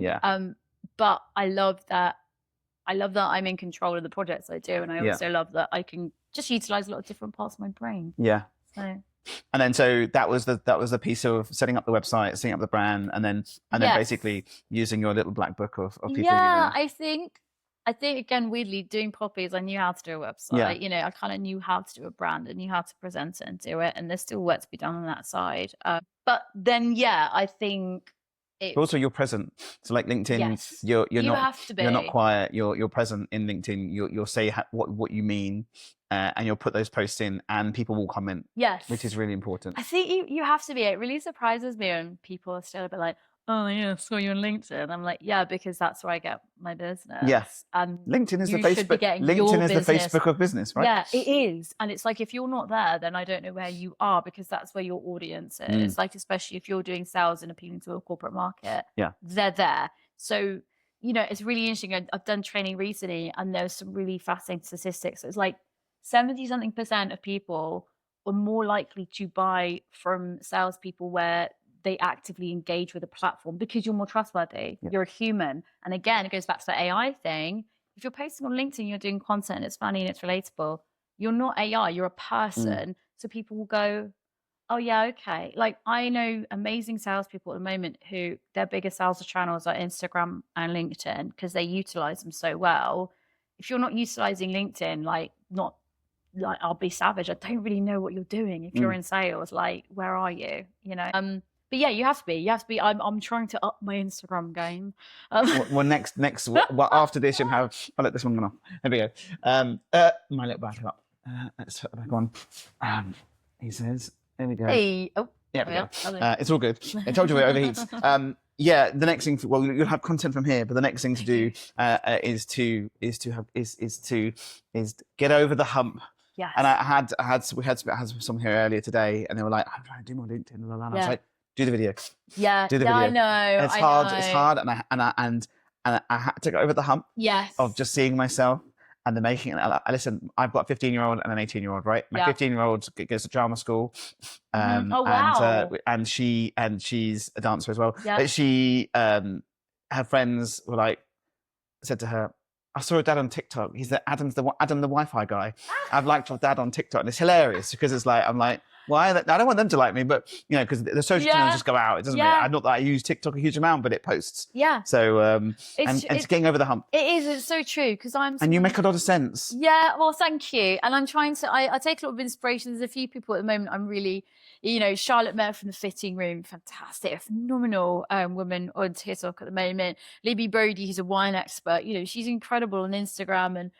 But I love that I'm in control of the projects I do, and I also love that I can just utilize a lot of different parts of my brain. And then so that was the piece of setting up the website, setting up the brand, and then basically using your little black book of people. I think I think, again, weirdly, doing poppies, I knew how to do a website. Yeah. You know, I kind of knew how to do a brand and knew how to present it and do it. And there's still work to be done on that side. But then, yeah, I think But also you're present. So like LinkedIn, Yes. you're You not have to you're not be. quiet. You're present in LinkedIn. You'll say what you mean, and you'll put those posts in, and people will comment, Yes. which is really important. I think you have to be. It really surprises me when people are still a bit like, oh yeah, saw you on LinkedIn. I'm like, yeah, because that's where I get my business. Yes. And LinkedIn is the you should be Facebook. getting your LinkedIn is the business. Facebook of business, right? Yeah, it is. And it's like, if you're not there, then I don't know where you are, because that's where your audience is. Like, especially if you're doing sales and appealing to a corporate market, Yeah. they're there. So, you know, it's really interesting. I've done training recently, and there's some really fascinating statistics. It's like 70-something% of people are more likely to buy from salespeople where they actively engage with a platform, because you're more trustworthy. Yeah. You're a human. And again, it goes back to the AI thing. If you're posting on LinkedIn, you're doing content, it's funny and it's relatable, you're not AI, you're a person. So people will go, oh yeah, okay. Like, I know amazing salespeople at the moment who their biggest sales channels are Instagram and LinkedIn, because they utilize them so well. If you're not utilizing LinkedIn, like I'll be savage, I don't really know what you're doing. If you're in sales, like, where are you? You know? But yeah, you have to be. I'm trying to up my Instagram game. Well, next, well, after this, you'll have. I'll let this one go off. There we go. My little battery up. Let's put it back on. He says, there we go. Hey, oh, Yeah, we go. yeah. It's all good. I told you it overheats. Yeah, the next thing. Well, you'll have content from here, but the next thing to do is to get over the hump. Yes. And we had some here earlier today, and they were like, I'm trying to do more LinkedIn, and I was like, do the video. Yeah, Do the video. I know. It's hard. It's hard, and I had to get over the hump. Yes. Of just seeing myself and the making. Listen, I've got a 15-year-old and an 18-year-old, right? My 15-year-old goes to drama school, Oh wow. and she's a dancer as well. Yeah. But she, her friends were like, said to her, I saw a dad on TikTok. He's Adam the Wi-Fi guy. I've liked your dad on TikTok, and it's hilarious because it's like, I'm like, why? I don't want them to like me, but you know, because the social channels just go out. It doesn't. Really, not that I use TikTok a huge amount, but it posts. Yeah. So and it's getting over the hump. It is. It's so true, because And you make a lot of sense. Yeah. Well, thank you. And I'm trying to. I take a lot of inspiration. There's a few people at the moment I'm really, you know, Charlotte Mayer from the Fitting Room, fantastic, a phenomenal woman on TikTok at the moment. Libby Brody, who's a wine expert, you know, she's incredible on Instagram. And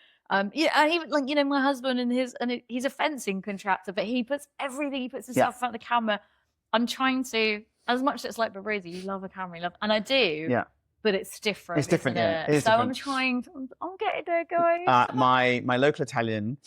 yeah, and even, like, you know, my husband he's a fencing contractor, but he puts everything, he puts himself in front of the camera. I'm trying to, as much as it's like, but Rosie, you love a camera, and I do. Yeah. But it's different. It's different, yeah. It is so different. I'm getting there, guys. My local Italian.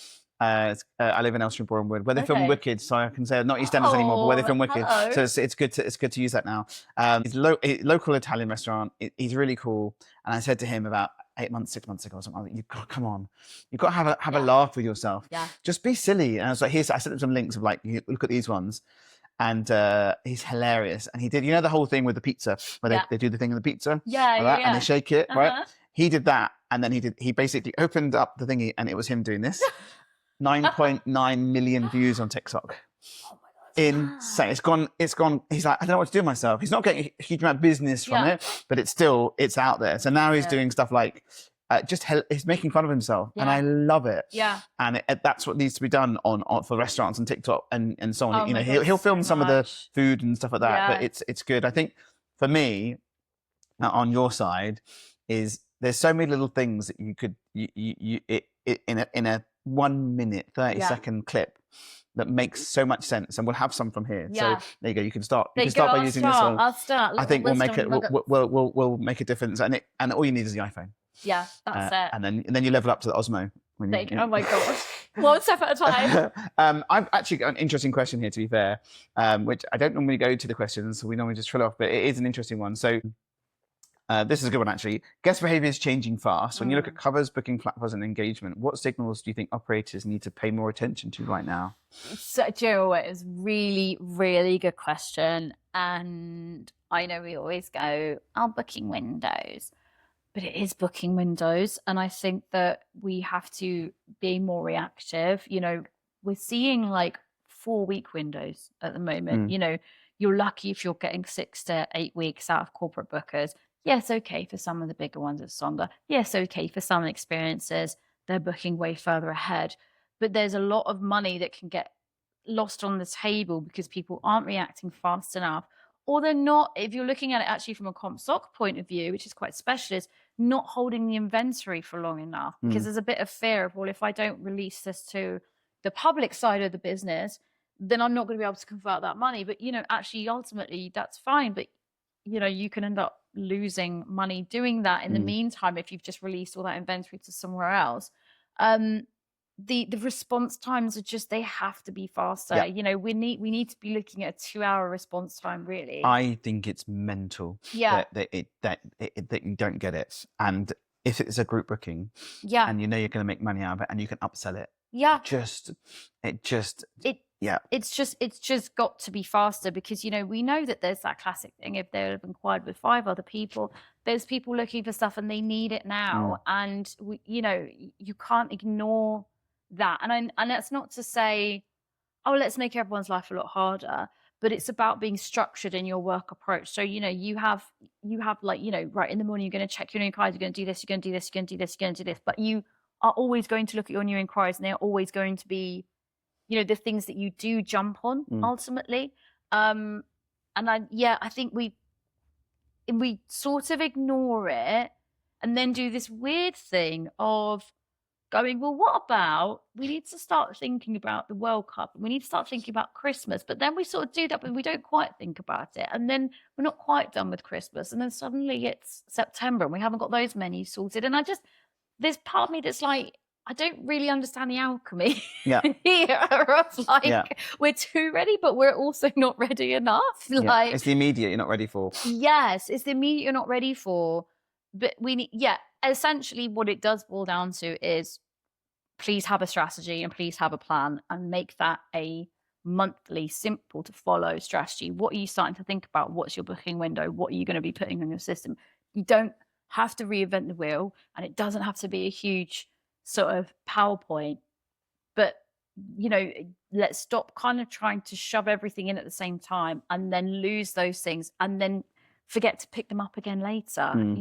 I live in Elstree Bournemouth, where they film Wicked, so I can say not EastEnders anymore, but where they film Wicked. Hello. So it's good to use that now. It's local Italian restaurant. He's really cool, and I said to him about 6 months ago or something, like, come on, you've got to have a laugh with yourself. Yeah. Just be silly. And I was like, I sent him some links of like, look at these ones. And he's hilarious. And he did, you know, the whole thing with the pizza, where they do the thing with the pizza, and they shake it, right? He did that, and then he basically opened up the thingy, and it was him doing this. 9.9 million views on TikTok. Oh my God. Insane. It's gone. He's like, I don't know what to do with myself. He's not getting a huge amount of business from it, but it's out there. So now he's doing stuff like, he's making fun of himself, and I love it. Yeah. And that's what needs to be done for restaurants and TikTok and so on. You know, he'll film some of the food and stuff like that, but it's good. I think for me, on your side, is there's so many little things that you could in a 1 minute 30-second clip that makes so much sense, and we'll have some from here. So there you go. You can start. You can start by using this one. I'll start. I think we'll make it. We'll make a difference, and all you need is the iPhone. Yeah, that's it. And then you level up to the Osmo. Oh my gosh. One step at a time. I've actually got an interesting question here, to be fair, which I don't normally go to the questions, so we normally just trill off, but it is an interesting one. So this is a good one, actually. Guest behavior is changing fast. When you look at covers, booking platforms, and engagement, what signals do you think operators need to pay more attention to right now? So, do you know what? It's really, really good question. And I know we always go, booking windows. But it is booking windows. And I think that we have to be more reactive. You know, we're seeing like 4-week windows at the moment. You know, you're lucky if you're getting 6 to 8 weeks out of corporate bookers. Yes, okay, for some of the bigger ones, it's longer. Yes, okay, for some experiences, they're booking way further ahead. But there's a lot of money that can get lost on the table because people aren't reacting fast enough. Or they're not, if you're looking at it actually from a comp stock point of view, which is quite specialist, not holding the inventory for long enough. Because there's a bit of fear of, well, if I don't release this to the public side of the business, then I'm not going to be able to convert that money. But, actually, ultimately, that's fine. But you can end up losing money doing that in the meantime if you've just released all that inventory to somewhere else. The response times are just, they have to be faster. We need to be looking at a 2-hour response time, really. I think it's mental that you don't get it. And if it's a group booking, and you're going to make money out of it, and you can upsell it, it's just got to be faster, because we know that there's that classic thing. If they've inquired with 5 other people, there's people looking for stuff and they need it now, and you can't ignore that. And that's not to say, oh, let's make everyone's life a lot harder, but it's about being structured in your work approach. So you have like, right in the morning, you're going to check your new inquiries, you're going to do this, you're going to do this, you're going to do this, you're going to do this, but you are always going to look at your new inquiries, and they're always going to be the things that you do jump on ultimately. And I think we sort of ignore it and then do this weird thing of going, well, what about, we need to start thinking about the World Cup, and we need to start thinking about Christmas, but then we sort of do that, but we don't quite think about it. And then we're not quite done with Christmas. And then suddenly it's September and we haven't got those menus sorted. And there's part of me that's like, I don't really understand the alchemy here. It's like, we're too ready, but we're also not ready enough. Like, it's the immediate you're not ready for. Yes, it's the immediate you're not ready for. But we need, essentially what it does boil down to is, please have a strategy and please have a plan, and make that a monthly, simple to follow strategy. What are you starting to think about? What's your booking window? What are you going to be putting on your system? You don't have to reinvent the wheel, and it doesn't have to be a huge sort of PowerPoint, but let's stop kind of trying to shove everything in at the same time and then lose those things and then forget to pick them up again later.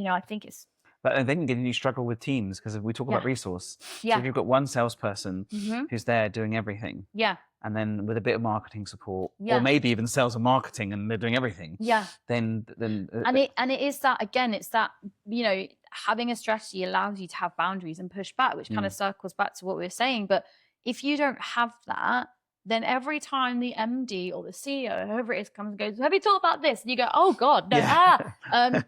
I think it's, but then you struggle with teams, because we talk about resource. So if you've got one salesperson who's there doing everything, and then with a bit of marketing support, or maybe even sales and marketing, and they're doing everything, then it is that, again, it's that, having a strategy allows you to have boundaries and push back, which kind of circles back to what we were saying. But if you don't have that, then every time the MD or the CEO, whoever it is, comes and goes, have you thought about this? And you go, oh God, no. Hold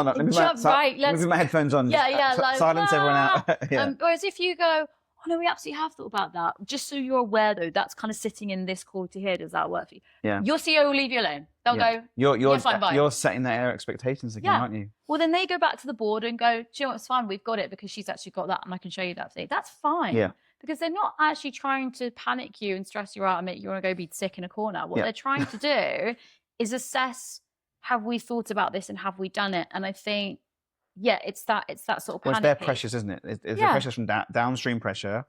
on, let me put my headphones on. Silence everyone out. Whereas if you go, oh no, we absolutely have thought about that. Just so you're aware, though, that's kind of sitting in this quarter here. Does that work for you? Yeah. Your CEO will leave you alone. They'll go, you're setting their expectations again, aren't you? Well, then they go back to the board and go, do you know what, it's fine, we've got it, because she's actually got that and I can show you that today. That's fine. Yeah. Because they're not actually trying to panic you and stress you out and make you want to go be sick in a corner. What they're trying to do is assess, have we thought about this and have we done it? And I think, it's that sort of panic. Well, it's their pressures, isn't it? It's the pressures from downstream pressure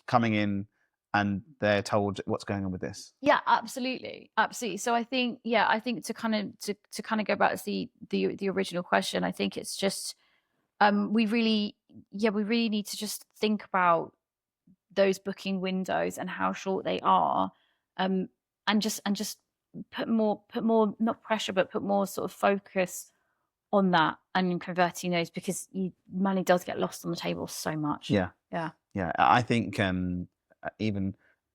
coming in, and they're told what's going on with this. Yeah, absolutely. So I think, to kind of go back to the original question, I think it's just, we really need to just think about those booking windows and how short they are, and just put more, not pressure, but put more sort of focus on that and converting those, because money does get lost on the table so much. Yeah. I think even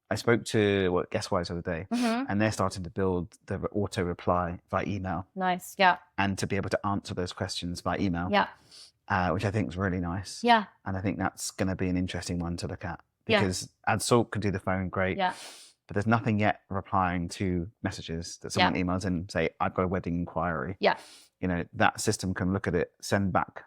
I spoke to Guesswise the other day, and they're starting to build the auto reply by email. Nice. And to be able to answer those questions by email. Which I think is really nice. And I think that's going to be an interesting one to look at, because AdSort could do the phone great. But there's nothing yet replying to messages that someone emails in and say, I've got a wedding inquiry. That system can look at it, send back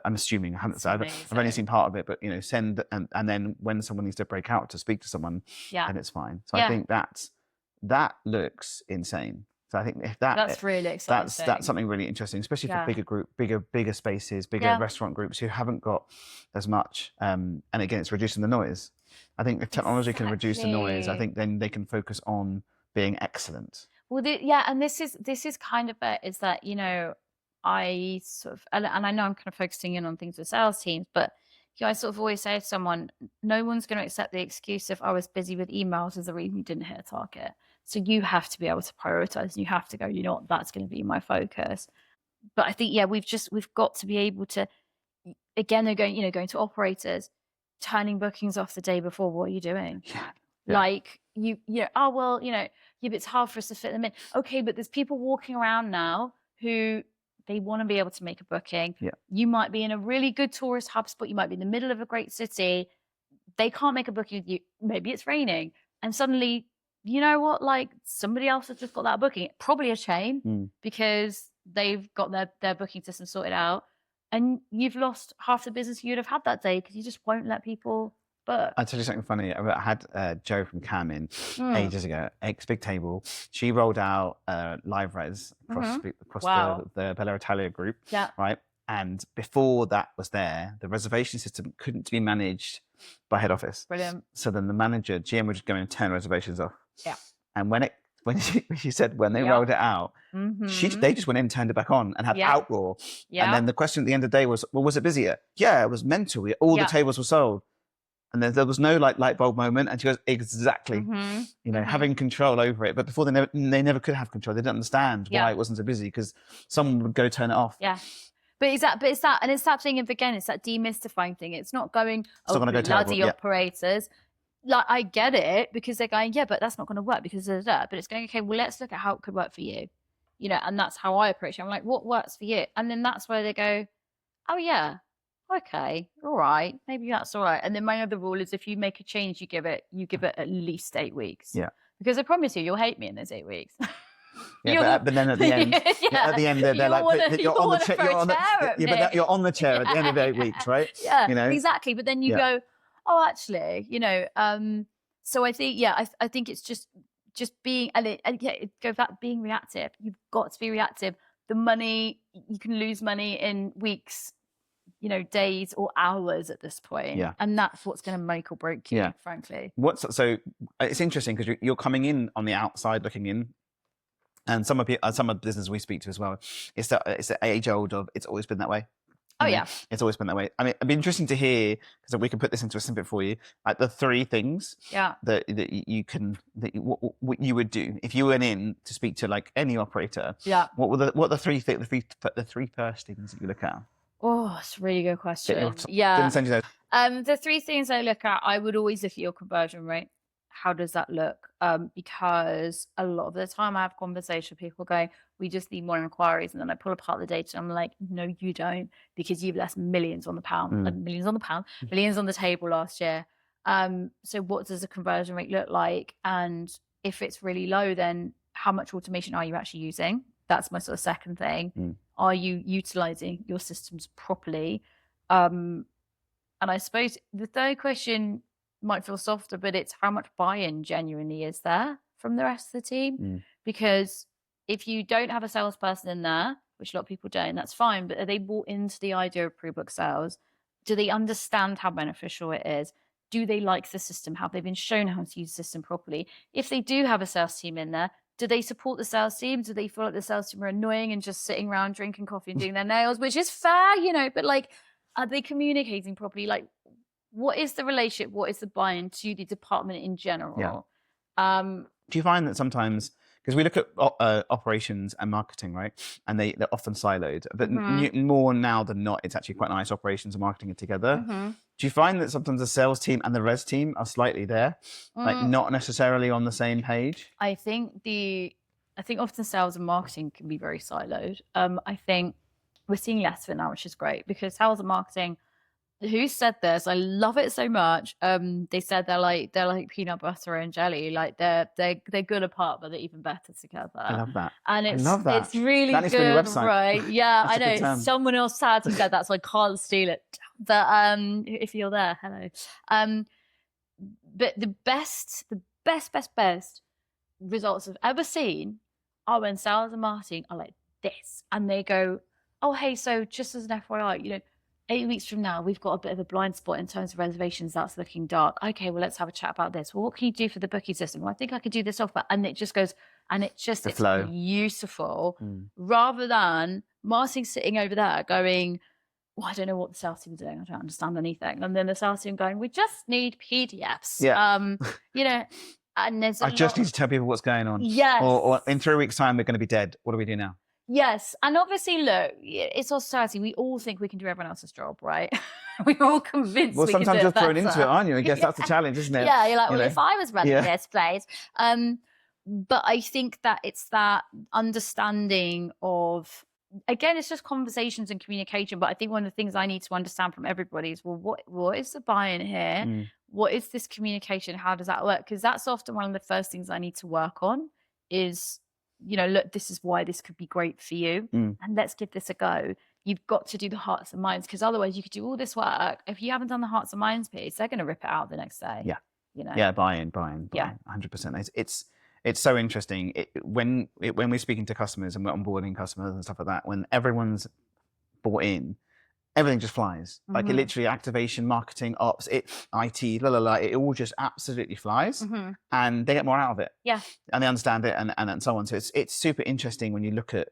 I'm assuming, I've only seen part of it, but send, and then when someone needs to break out to speak to someone, then it's fine. So I think that looks insane. So I think if that's really exciting. That's something really interesting, especially for bigger spaces, bigger restaurant groups who haven't got as much. And again, it's reducing the noise. I think if technology can reduce the noise, I think then they can focus on being excellent. Well, and this is kind of it, is that I sort of, and I know I'm kind of focusing in on things with sales teams, but I sort of always say to someone, no one's going to accept the excuse if I was busy with emails as the reason you didn't hit a target. So you have to be able to prioritize, and you have to go, you know what, that's going to be my focus. But I think, we've got to be able to, again, they're going to operators, turning bookings off the day before. What are you doing? Yeah. Like it's hard for us to fit them in. Okay, but there's people walking around now who they want to be able to make a booking. Yeah. You might be in a really good tourist hub spot. You might be in the middle of a great city. They can't make a booking with you. Maybe it's raining. And suddenly, you know what? Like somebody else has just got that booking. Probably a chain because they've got their booking system sorted out. And you've lost half the business you'd have had that day because you just won't let people book. I'll tell you something funny. I had Jo from Cam in ages ago, Big Table. She rolled out live res across the Bella Italia group, right? And before that was there, the reservation system couldn't be managed by head office. Brilliant. So then the manager, GM, would just go and turn reservations off. Yeah. And when she said when they rolled it out, they just went in and turned it back on and had outroar. Yeah. And then the question at the end of the day was, well, was it busier? Yeah, it was mental. All the tables were sold. And there was no light bulb moment. And she goes, exactly. Having control over it. But before they never could have control. They didn't understand why it wasn't so busy because someone would go turn it off. Yeah. But it's that thing of, again, it's that demystifying thing. It's not going, bloody operators. Like, I get it because they're going, yeah, but that's not going to work because of that. But it's going, okay, well, let's look at how it could work for you. And that's how I approach it. I'm like, what works for you? And then that's where they go, oh, yeah. Okay, all right, maybe that's all right. And then my other rule is if you make a change, you give it at least 8 weeks. Yeah. Because I promise you'll hate me in those 8 weeks. Yeah, but then at the end, they're like, you're on the chair at the end of 8 weeks, right? Yeah, exactly. But then you go, oh, actually, So I think, I think it's just being, it goes back being reactive. You've got to be reactive. The money, you can lose money in weeks, days or hours at this point. Yeah. And that's what's going to make or break you, frankly. So it's interesting because you're coming in on the outside looking in. And some of the business we speak to as well, it's the age old of it's always been that way. Oh, yeah. It's always been that way. I mean, it'd be interesting to hear, because we can put this into a snippet for you, like the 3 things that you would do if you went in to speak to like any operator. Yeah. What are the three first things that you look at? Oh, it's a really good question. Didn't send you those. The 3 things I look at, I would always look at your conversion rate. How does that look? Because a lot of the time I have conversations with people going, we just need more inquiries. And then I pull apart the data and I'm like, no, you don't, because you've left millions on the table last year. So what does the conversion rate look like? And if it's really low, then how much automation are you actually using? That's my sort of second thing. Are you utilizing your systems properly? And I suppose the third question might feel softer, but it's how much buy-in genuinely is there from the rest of the team? Because if you don't have a salesperson in there, which a lot of people don't, that's fine, but are they bought into the idea of pre-book sales? Do they understand how beneficial it is? Do they like the system? Have they been shown how to use the system properly? If they do have a sales team in there, do they support the sales team? Do they feel like the sales team are annoying and just sitting around drinking coffee and doing their nails, which is fair, but like, are they communicating properly? Like, what is the relationship? What is the buy-in to the department in general? Yeah. Do you find that sometimes, because we look at operations and marketing, right? And they're often siloed, but more now than not, it's actually quite nice. Operations and marketing are together. Do you find that sometimes the sales team and the res team are slightly there, like not necessarily on the same page? I think often sales and marketing can be very siloed. I think we're seeing less of it now, which is great, because sales and marketing, who said this? I love it so much. They said they're like peanut butter and jelly. Like they're good apart, but they're even better together. I love that. And it's really that good, right? Yeah, I know. Someone else sadly said that, so I can't steal it. But if you're there, hello. But the best results I've ever seen are when sales and marketing are like this, and they go, "Oh, hey, so just as an FYI, 8 weeks from now, we've got a bit of a blind spot in terms of reservations. That's looking dark. Okay, well, let's have a chat about this. Well, what can you do for the booking system? Well, I think I could do this offer." And it just goes, and it's beautiful, rather than marketing sitting over there going, well, I don't know what the sales team are doing. I don't understand anything. And then the sales team going, we just need PDFs. Yeah. You know, and there's I just need to tell people what's going on. Yes. Or in 3 weeks' time, we're going to be dead. What do we do now? Yes. And obviously, look, it's our society. We all think we can do everyone else's job, right? We're all convinced we can do sometimes it you're thrown better. into it, aren't you? I guess that's the challenge, isn't it? Yeah, you're like, well, if I was running this place. But I think that it's that understanding of, again, it's just conversations and communication. But I think one of the things I need to understand from everybody is, well, what is the buy-in here? What is this communication? How does that work? Because that's often one of the first things I need to work on is, you know, look, this is why this could be great for you. And let's give this a go. You've got to do the hearts and minds, because otherwise you could do all this work. If you haven't done the hearts and minds piece, they're going to rip it out the next day. Yeah. You know? Yeah, buy-in, Yeah. 100%. It's so interesting when we're speaking to customers and we're onboarding customers and stuff like that. When everyone's bought in, everything just flies. Like it literally, activation, marketing, ops, it all just absolutely flies, and they get more out of it. Yeah, and they understand it, and so on. So it's super interesting when you look at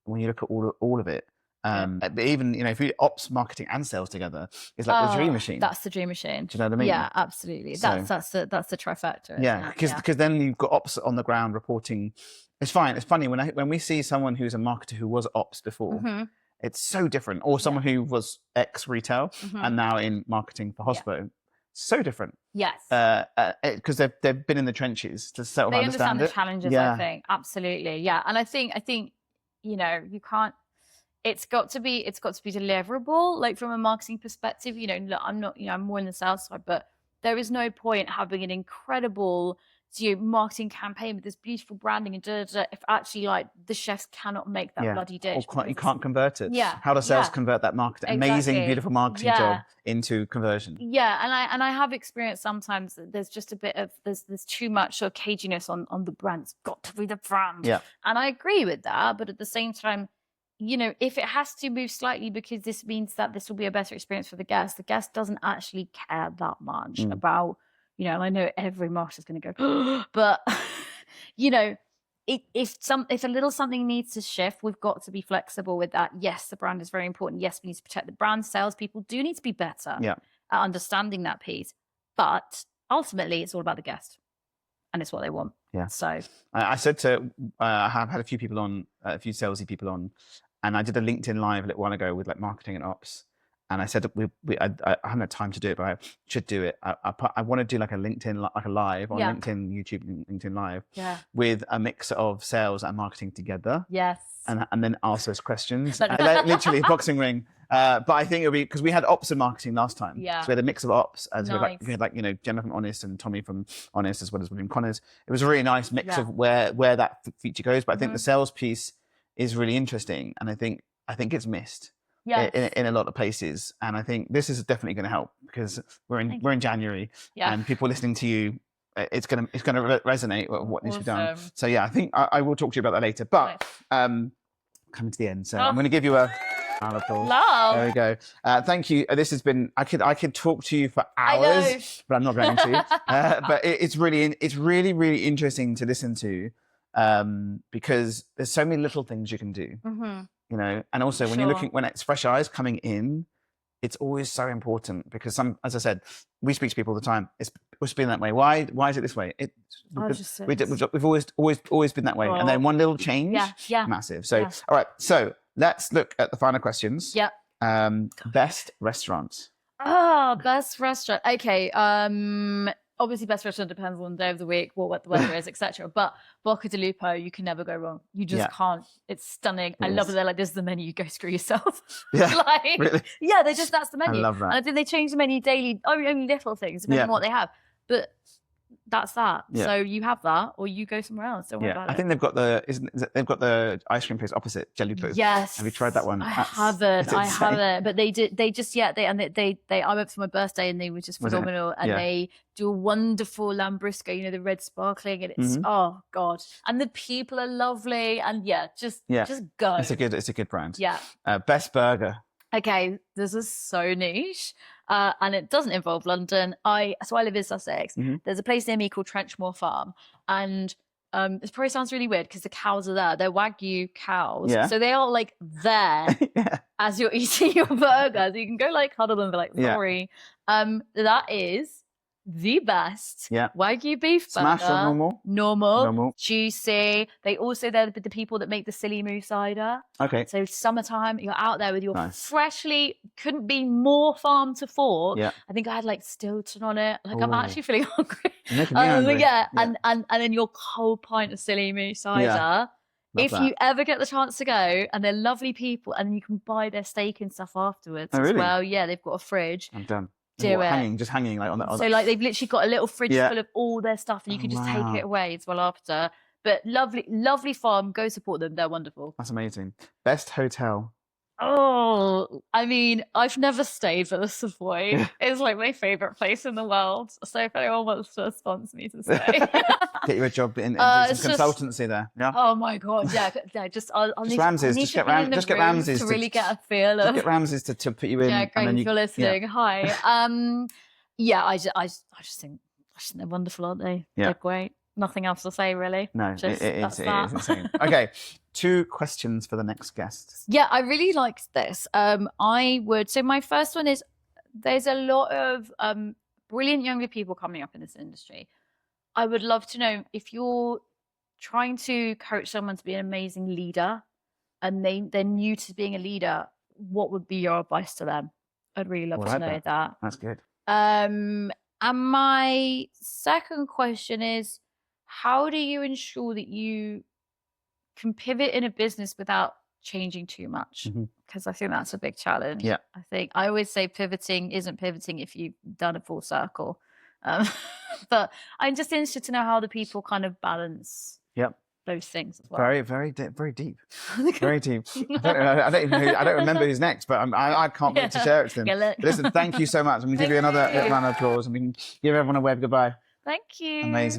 all of it. But even, you know, if we ops, marketing, and sales together, it's like the dream machine. That's the dream machine. Do you know what I mean? Yeah, absolutely. So, that's the trifecta. Yeah, because then you've got ops on the ground reporting. It's fine. It's funny when we see someone who's a marketer who was ops before. It's so different. Or someone who was ex retail and now in marketing for Hospo. So different. Yes. Because they've been in the trenches to sort of they understand the challenges. I think absolutely. Yeah, and I think you know, you can't. It's got to be deliverable. Like from a marketing perspective, you know, look, I'm not, you know, I'm more in the sales side, but there is no point having an incredible marketing campaign with this beautiful branding and if actually like the chefs cannot make that bloody dish. Or you can't convert it. Yeah. How does sales convert that amazing, beautiful marketing job into conversion? Yeah, and I have experienced sometimes that there's just a bit of there's too much sort of caginess on the brand. It's got to be the brand. Yeah. And I agree with that, but at the same time, you know, if it has to move slightly because this means that this will be a better experience for the guest doesn't actually care that much about, you know, and I know every marketer is going to go, but, you know, if a little something needs to shift, we've got to be flexible with that. Yes, the brand is very important. Yes, we need to protect the brand. Salespeople do need to be better at understanding that piece. But ultimately, it's all about the guest. And it's what they want. Yeah. So I said to, I have had a few people on, a few salesy people on, and I did a LinkedIn live a little while ago with like marketing and ops. And I said, I haven't had time to do it, but I should do it. I want to do like a LinkedIn, like a live on LinkedIn, YouTube, LinkedIn live with a mix of sales and marketing together. Yes. And then ask those questions. Literally a boxing ring. But I think it'll be, because we had ops and marketing last time. Yeah. So we had a mix of ops. And so we had like, you know, Gemma from Honest and Tommy from Honest, as well as William Connors. It was a really nice mix of where that feature goes. But I think the sales piece is really interesting. And I think it's missed. In a lot of places, and I think this is definitely going to help, because we're in January, and people listening to you, it's going to resonate with what needs to be done. So yeah, I think I will talk to you about that later. But coming to the end, so I'm going to give you a round of applause. Love. There we go. Thank you. This has been. I could talk to you for hours, but I'm not going to. But it's really interesting to listen to, because there's so many little things you can do. You know, and also when you're looking, when it's fresh eyes coming in, it's always so important, because as I said, we speak to people all the time. It's been that way. Why is it this way? We've always been that way. And then one little change, massive. So, all right. So let's look at the final questions. Yeah. Best restaurants. Best restaurant. Okay. Obviously, best restaurant depends on the day of the week, what the weather is, etc. But Bocca di Lupo, you can never go wrong. You just can't. It's stunning. I love it. They're like, this is the menu. You go screw yourself. Yeah, like, really? Yeah, that's the menu. I love that. And I think they change the menu daily, only little things, depending on what they have. But that's that. Yeah. So you have that, or you go somewhere else. Don't worry about it. I think they've got the ice cream place opposite Jellypoo. Yes. Have you tried that one? I haven't. But I went for my birthday and they were just phenomenal. And they do a wonderful Lambrusco, you know, the red sparkling, and it's oh god. And the people are lovely, and just go. It's a good brand. Yeah. Best burger. Okay, this is so niche, and it doesn't involve London. I live in Sussex. There's a place near me called Trenchmore Farm, and It probably sounds really weird because the cows are there. They're Wagyu cows. Yeah. So they are like there Yeah. as you're eating your burger. So you can go like cuddle them and be like, Yeah. sorry. That is the best Yeah. Wagyu beef burger. Smash or normal? Normal. Juicy. They're the people that make the silly moo cider. Okay. So summertime, you're out there with your Nice. freshly, couldn't be more farm to fork. Yeah. I think I had like Stilton on it. Like I'm Ooh. actually feeling hungry. You're making me hungry. Yeah. And then your cold pint of silly moo cider. Love If that. you ever get the chance to go, and they're lovely people, and you can buy their steak and stuff afterwards Oh, as really? well. Yeah, they've got a fridge. I'm done. Do it. Just hanging like on that. So like they've literally got a little fridge Yeah. full of all their stuff, and you can just Wow. take it away as well after. But lovely farm. Go support them. They're wonderful. That's amazing. Best hotel. Oh, I mean, I've never stayed, but the Savoy is like my favorite place in the world. So if anyone wants to sponsor me to stay, Get you a job in it's some just- consultancy there. Yeah. oh my god, yeah, I'll need Ramses, I need just to get be in the Just get room Ramses to to- really get a feel Just of. get Ramses to put you in. Yeah, and great. then If you, you're listening, yeah. hi. Yeah, I just think they're wonderful, aren't they? Yeah. They're great. Nothing else to say, really. No, Just, it that's is that. insane. Okay, 2 questions for the next guest. Yeah, I really liked this. So my first one is, there's a lot of brilliant younger people coming up in this industry. I would love to know, if you're trying to coach someone to be an amazing leader and they're new to being a leader, what would be your advice to them? I'd really love I to like know that. that. That's good. And my second question is, how do you ensure that you can pivot in a business without changing too much? Mhm. Because I think that's a big challenge. Yeah. I always say pivoting isn't pivoting if you've done a full circle. But I'm just interested to know how the people kind of balance Yep. those things as well. Very, very, very deep. Very deep. I don't remember who's next, but I can't wait to share it to them. Yeah, But listen, thank you so much. I'm going to give you Thank another you. round of applause, and we can give everyone a wave goodbye. Thank you. Amazing.